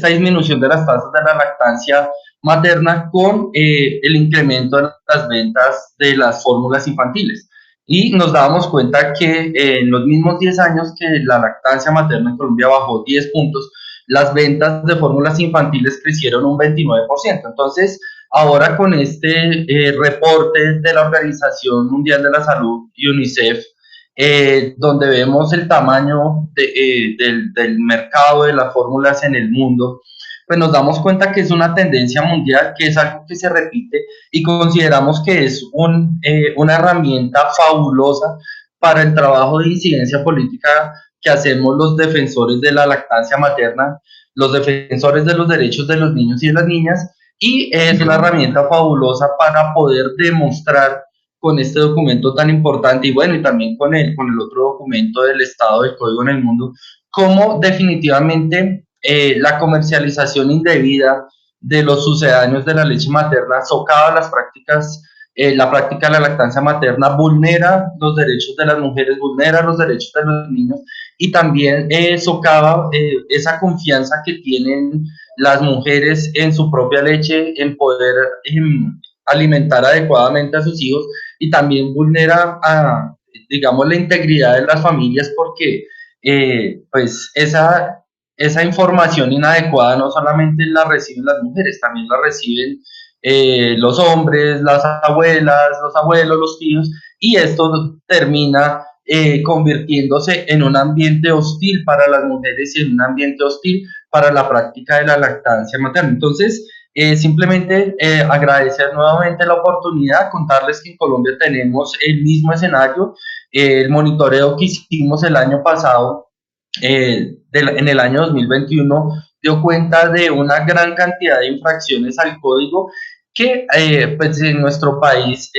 disminución de las tasas de la lactancia materna con el incremento de las ventas de las fórmulas infantiles. Y nos dábamos cuenta que en los mismos 10 años que la lactancia materna en Colombia bajó 10 puntos, las ventas de fórmulas infantiles crecieron un 29%. Entonces, ahora con este reporte de la Organización Mundial de la Salud y UNICEF, donde vemos el tamaño del mercado de las fórmulas en el mundo, pues nos damos cuenta que es una tendencia mundial, que es algo que se repite y consideramos que es una herramienta fabulosa para el trabajo de incidencia política que hacemos los defensores de la lactancia materna, los defensores de los derechos de los niños y de las niñas, y es una herramienta fabulosa para poder demostrar con este documento tan importante y bueno, y también con el otro documento del Estado del Código en el Mundo, cómo definitivamente la comercialización indebida de los sucedáneos de la leche materna, socava las prácticas, la práctica de la lactancia materna, vulnera los derechos de las mujeres, vulnera los derechos de los niños y también socava esa confianza que tienen las mujeres en su propia leche, en poder alimentar adecuadamente a sus hijos, y también vulnera digamos, la integridad de las familias, porque pues esa información inadecuada no solamente la reciben las mujeres, también la reciben los hombres, las abuelas, los abuelos, los tíos, y esto termina convirtiéndose en un ambiente hostil para las mujeres y en un ambiente hostil para la práctica de la lactancia materna. Entonces, simplemente agradecer nuevamente la oportunidad, contarles que en Colombia tenemos el mismo escenario. El monitoreo que hicimos el año pasado, en el año 2021, dio cuenta de una gran cantidad de infracciones al código que pues en nuestro país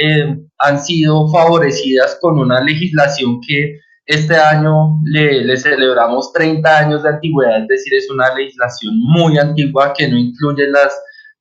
han sido favorecidas con una legislación que este año le celebramos 30 años de antigüedad, es decir, es una legislación muy antigua que no incluye las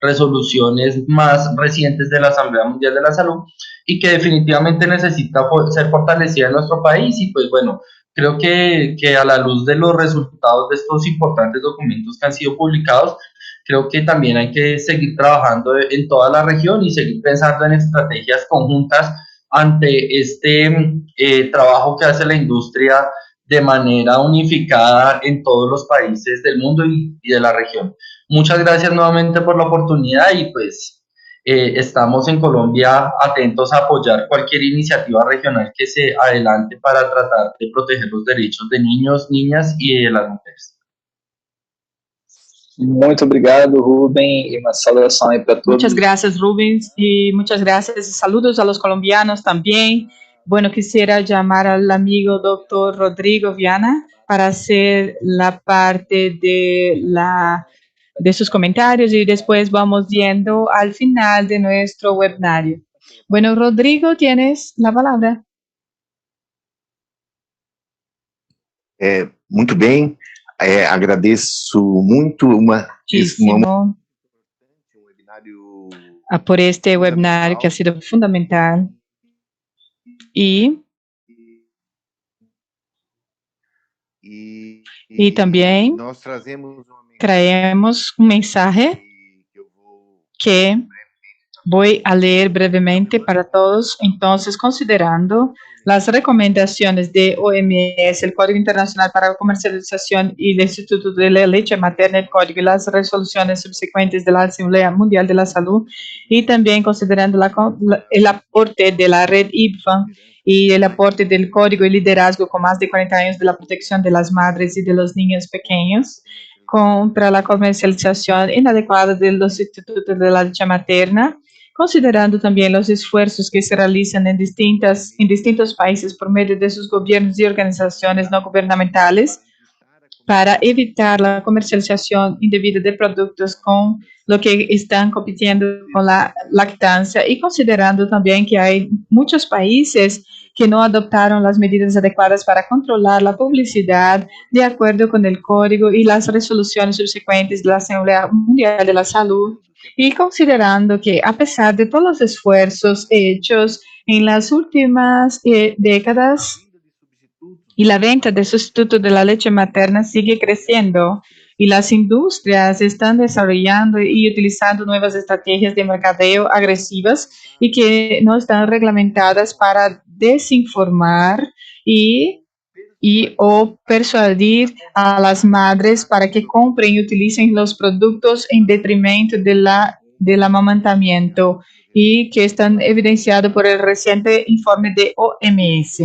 resoluciones más recientes de la Asamblea Mundial de la Salud y que definitivamente necesita ser fortalecida en nuestro país. Y pues bueno, creo que a la luz de los resultados de estos importantes documentos que han sido publicados, creo que también hay que seguir trabajando en toda la región y seguir pensando en estrategias conjuntas ante este trabajo que hace la industria de manera unificada en todos los países del mundo y de la región. Muchas gracias nuevamente por la oportunidad y pues estamos en Colombia atentos a apoyar cualquier iniciativa regional que se adelante para tratar de proteger los derechos de niños, niñas y de las mujeres. Muito obrigado, Rubem, y una salutación ahí para todos. Muchas gracias, Rubens, y muchas gracias. Saludos a los colombianos también. Bueno, quisiera llamar al amigo doctor Rodrigo Viana para hacer la parte de sus comentarios y después vamos yendo al final de nuestro webinario. Bueno, Rodrigo, tienes la palabra. Muito bem, agradeço muito por este webinário que ha sido fundamental y también traemos un mensaje que voy a leer brevemente para todos. Entonces, considerando las recomendaciones de OMS, el Código Internacional para la Comercialización y el Instituto de la Leche Materna, el Código y las resoluciones subsecuentes de la Asamblea Mundial de la Salud, y también considerando el aporte de la red IPFA y el aporte del Código y liderazgo con más de 40 años de la protección de las madres y de los niños pequeños contra la comercialización inadecuada de los institutos de la leche materna, considerando también los esfuerzos que se realizan en distintos países por medio de sus gobiernos y organizaciones no gubernamentales para evitar la comercialización indebida de productos con lo que están compitiendo con la lactancia, y considerando también que hay muchos países que no adoptaron las medidas adecuadas para controlar la publicidad de acuerdo con el código y las resoluciones subsecuentes de la Asamblea Mundial de la Salud, y considerando que a pesar de todos los esfuerzos hechos en las últimas décadas y la venta de sustitutos de la leche materna sigue creciendo y las industrias están desarrollando y utilizando nuevas estrategias de mercadeo agresivas y que no están reglamentadas para desinformar o persuadir a las madres para que compren y utilicen los productos en detrimento del amamantamiento, y que están evidenciados por el reciente informe de OMS.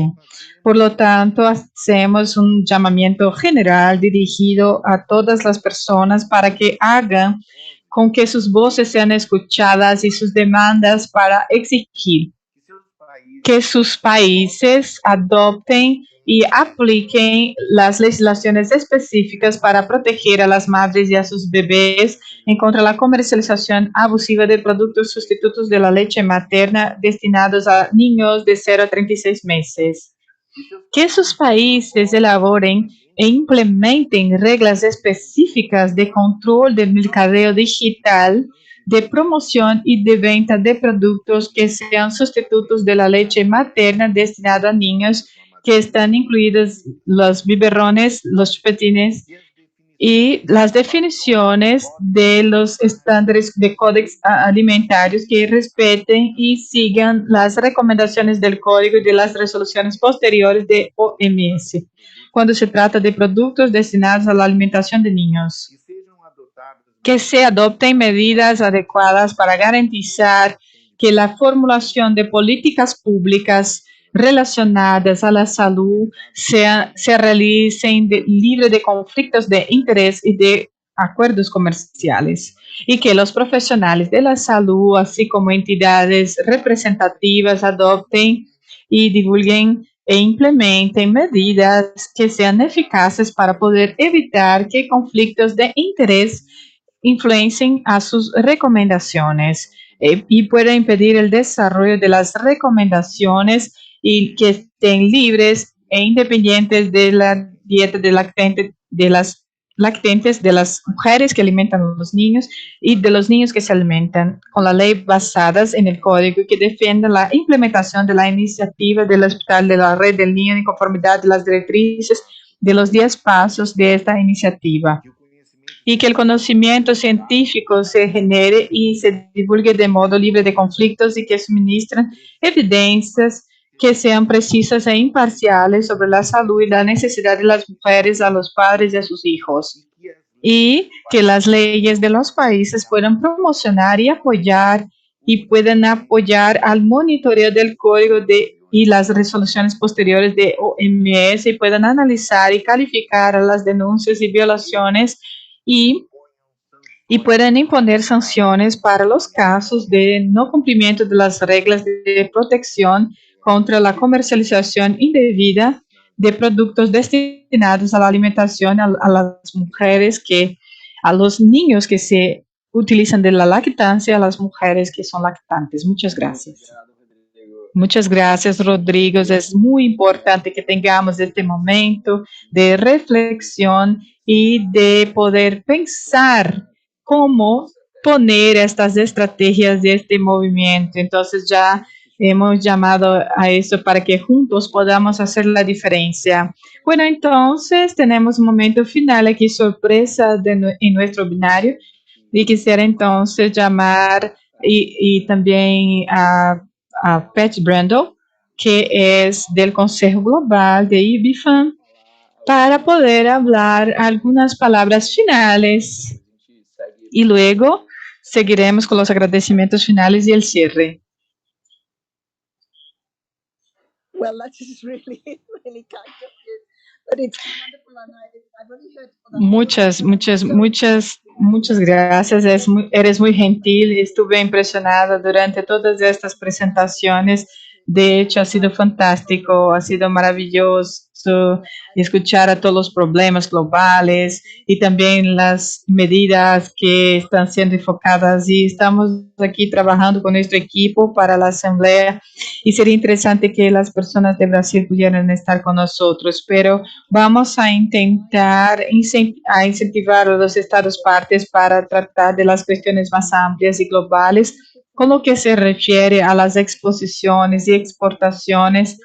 Por lo tanto, hacemos un llamamiento general dirigido a todas las personas para que hagan con que sus voces sean escuchadas y sus demandas para exigir que sus países adopten y apliquen las legislaciones específicas para proteger a las madres y a sus bebés en contra de la comercialización abusiva de productos sustitutos de la leche materna destinados a niños de 0 a 36 meses. Que sus países elaboren e implementem reglas específicas de controle de mercadeo digital, de promoción y de venta de productos que sean sustitutos de la leche materna destinada a niños, que están incluidos los biberones, los chupetines y las definiciones de los estándares de códex alimentarios que respeten y sigan las recomendaciones del código y de las resoluciones posteriores de OMS, cuando se trata de productos destinados a la alimentación de niños. Que se adopten medidas adecuadas para garantizar que la formulación de políticas públicas relacionadas a la salud se realicen libre de conflictos de interés y de acuerdos comerciales, y que los profesionales de la salud, así como entidades representativas, adopten y divulguen e implementen medidas que sean eficaces para poder evitar que conflictos de interés influencien a sus recomendaciones y pueda impedir el desarrollo de las recomendaciones y que estén libres e independientes de la dieta de las lactantes, de las mujeres que alimentan a los niños y de los niños que se alimentan, con la ley basadas en el código y que defiendan la implementación de la iniciativa del Hospital de la Red del Niño en conformidad de las directrices de los 10 pasos de esta iniciativa. Y que el conocimiento científico se genere y se divulgue de modo libre de conflictos y que suministren evidencias que sean precisas e imparciales sobre la salud y la necesidad de las mujeres, a los padres y a sus hijos. Y que las leyes de los países puedan promocionar y puedan apoyar al monitoreo del código y las resoluciones posteriores de OMS y puedan analizar y calificar las denuncias y violaciones y pueden imponer sanciones para los casos de no cumplimiento de las reglas de protección contra la comercialización indebida de productos destinados a la alimentación a las mujeres, a los niños que se utilizan de la lactancia, a las mujeres que son lactantes. Muchas gracias. Muchas gracias, Rodrigo. Es muy importante que tengamos este momento de reflexión y de poder pensar cómo poner estas estrategias de este movimiento. Entonces ya hemos llamado a eso para que juntos podamos hacer la diferencia. Bueno, entonces tenemos un momento final aquí, sorpresa en nuestro binario, y quisiera entonces llamar y también a Pat Brando, que es del Consejo Global de IBIFAM, para poder hablar algunas palabras finales y luego seguiremos con los agradecimientos finales y el cierre. Muchas gracias. Eres muy gentil. Estuve impresionada durante todas estas presentaciones. De hecho, ha sido fantástico, ha sido maravilloso escuchar a todos los problemas globales y también las medidas que están siendo enfocadas, y estamos aquí trabajando con nuestro equipo para la asamblea y sería interesante que las personas de Brasil pudieran estar con nosotros, pero vamos a intentar incentivar a los estados partes para tratar de las cuestiones más amplias y globales con lo que se refiere a las exposiciones y exportaciones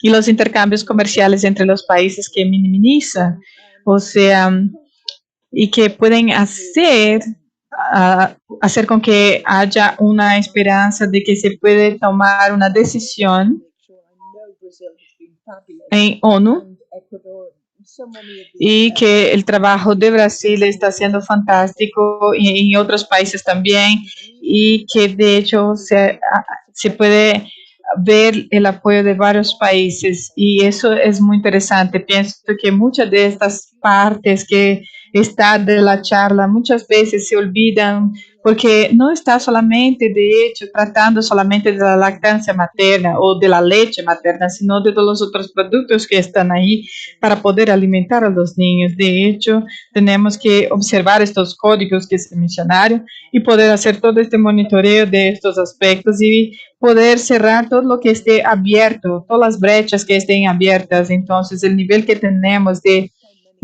y los intercambios comerciales entre los países que minimizan, o sea, y que pueden hacer con que haya una esperanza de que se puede tomar una decisión en ONU, y que el trabajo de Brasil está siendo fantástico y en otros países también, y que de hecho se puede ver el apoyo de varios países y eso es muy interesante. Pienso que muchas de estas partes que están de la charla muchas veces se olvidan porque no está solamente, de hecho, tratando solamente de la lactancia materna o de la leche materna, sino de todos los otros productos que están ahí para poder alimentar a los niños. De hecho, tenemos que observar estos códigos que se mencionaron y poder hacer todo este monitoreo de estos aspectos y poder cerrar todo lo que esté abierto, todas las brechas que estén abiertas. Entonces, el nivel que tenemos de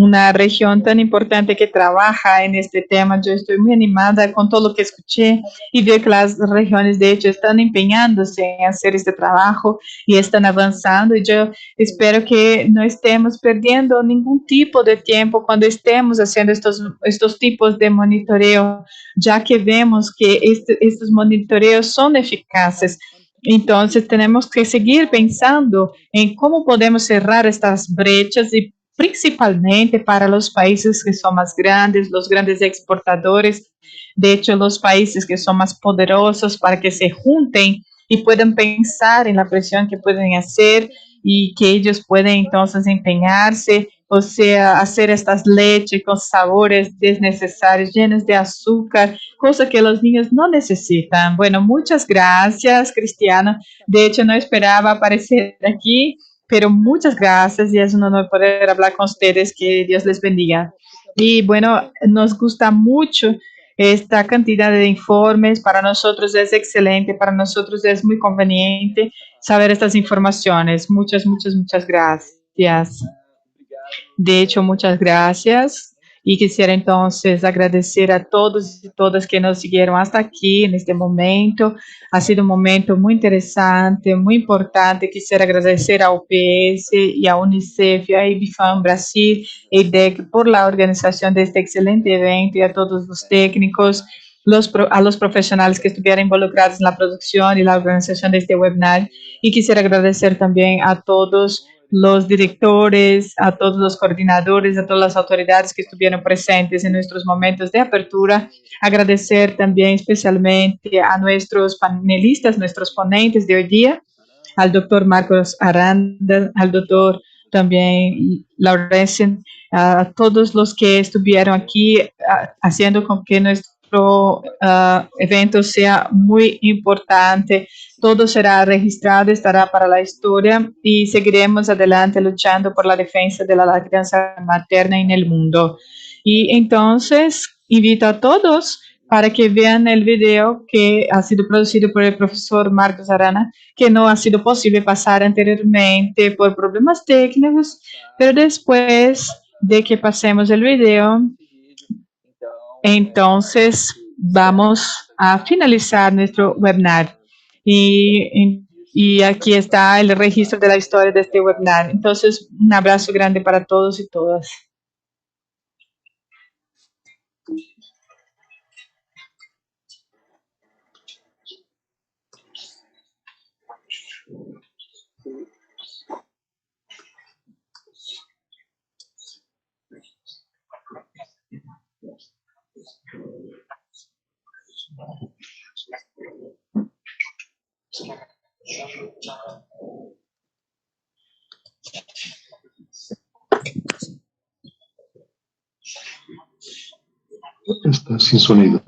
una región tan importante que trabaja en este tema. Yo estoy muy animada con todo lo que escuché y veo que las regiones de hecho están empeñándose en hacer este trabajo y están avanzando, y yo espero que no estemos perdiendo ningún tipo de tiempo cuando estemos haciendo estos tipos de monitoreo, ya que vemos que estos monitoreos son eficaces. Entonces tenemos que seguir pensando en cómo podemos cerrar estas brechas, y principalmente para los países que son más grandes, los grandes exportadores, de hecho los países que son más poderosos, para que se junten y puedan pensar en la presión que pueden hacer y que ellos pueden entonces empeñarse, o sea, hacer estas leches con sabores desnecesarios, llenos de azúcar, cosa que los niños no necesitan. Bueno, muchas gracias, Cristiano. De hecho, no esperaba aparecer aquí, pero muchas gracias y es un honor poder hablar con ustedes. Que Dios les bendiga. Y bueno, nos gusta mucho esta cantidad de informes. Para nosotros es excelente, para nosotros es muy conveniente saber estas informaciones. Muchas, muchas, muchas gracias. De hecho, muchas gracias. Y quisiera entonces agradecer a todos y todas que nos siguieron hasta aquí en este momento. Ha sido un momento muy interesante, muy importante. Quisiera agradecer a UPS y a UNICEF y a IBFAM Brasil y DEC por la organización de este excelente evento, y a todos los técnicos, a los profesionales que estuvieron involucrados en la producción y la organización de este webinar. Y quisiera agradecer también a todos los directores, a todos los coordinadores, a todas las autoridades que estuvieron presentes en nuestros momentos de apertura. Agradecer también especialmente a nuestros panelistas, nuestros ponentes de hoy día, al doctor Marcos Aranda, al doctor también Laurencin, a todos los que estuvieron aquí haciendo con que nuestro evento sea muy importante. Todo será registrado, estará para la historia, y seguiremos adelante luchando por la defensa de la lactancia materna en el mundo. Y entonces invito a todos para que vean el video que ha sido producido por el profesor Marcos Arana, que no ha sido posible pasar anteriormente por problemas técnicos, pero después de que pasemos el video, entonces vamos a finalizar nuestro webinar. Y aquí está el registro de la historia de este webinar. Entonces, un abrazo grande para todos y todas. Está sin sonido.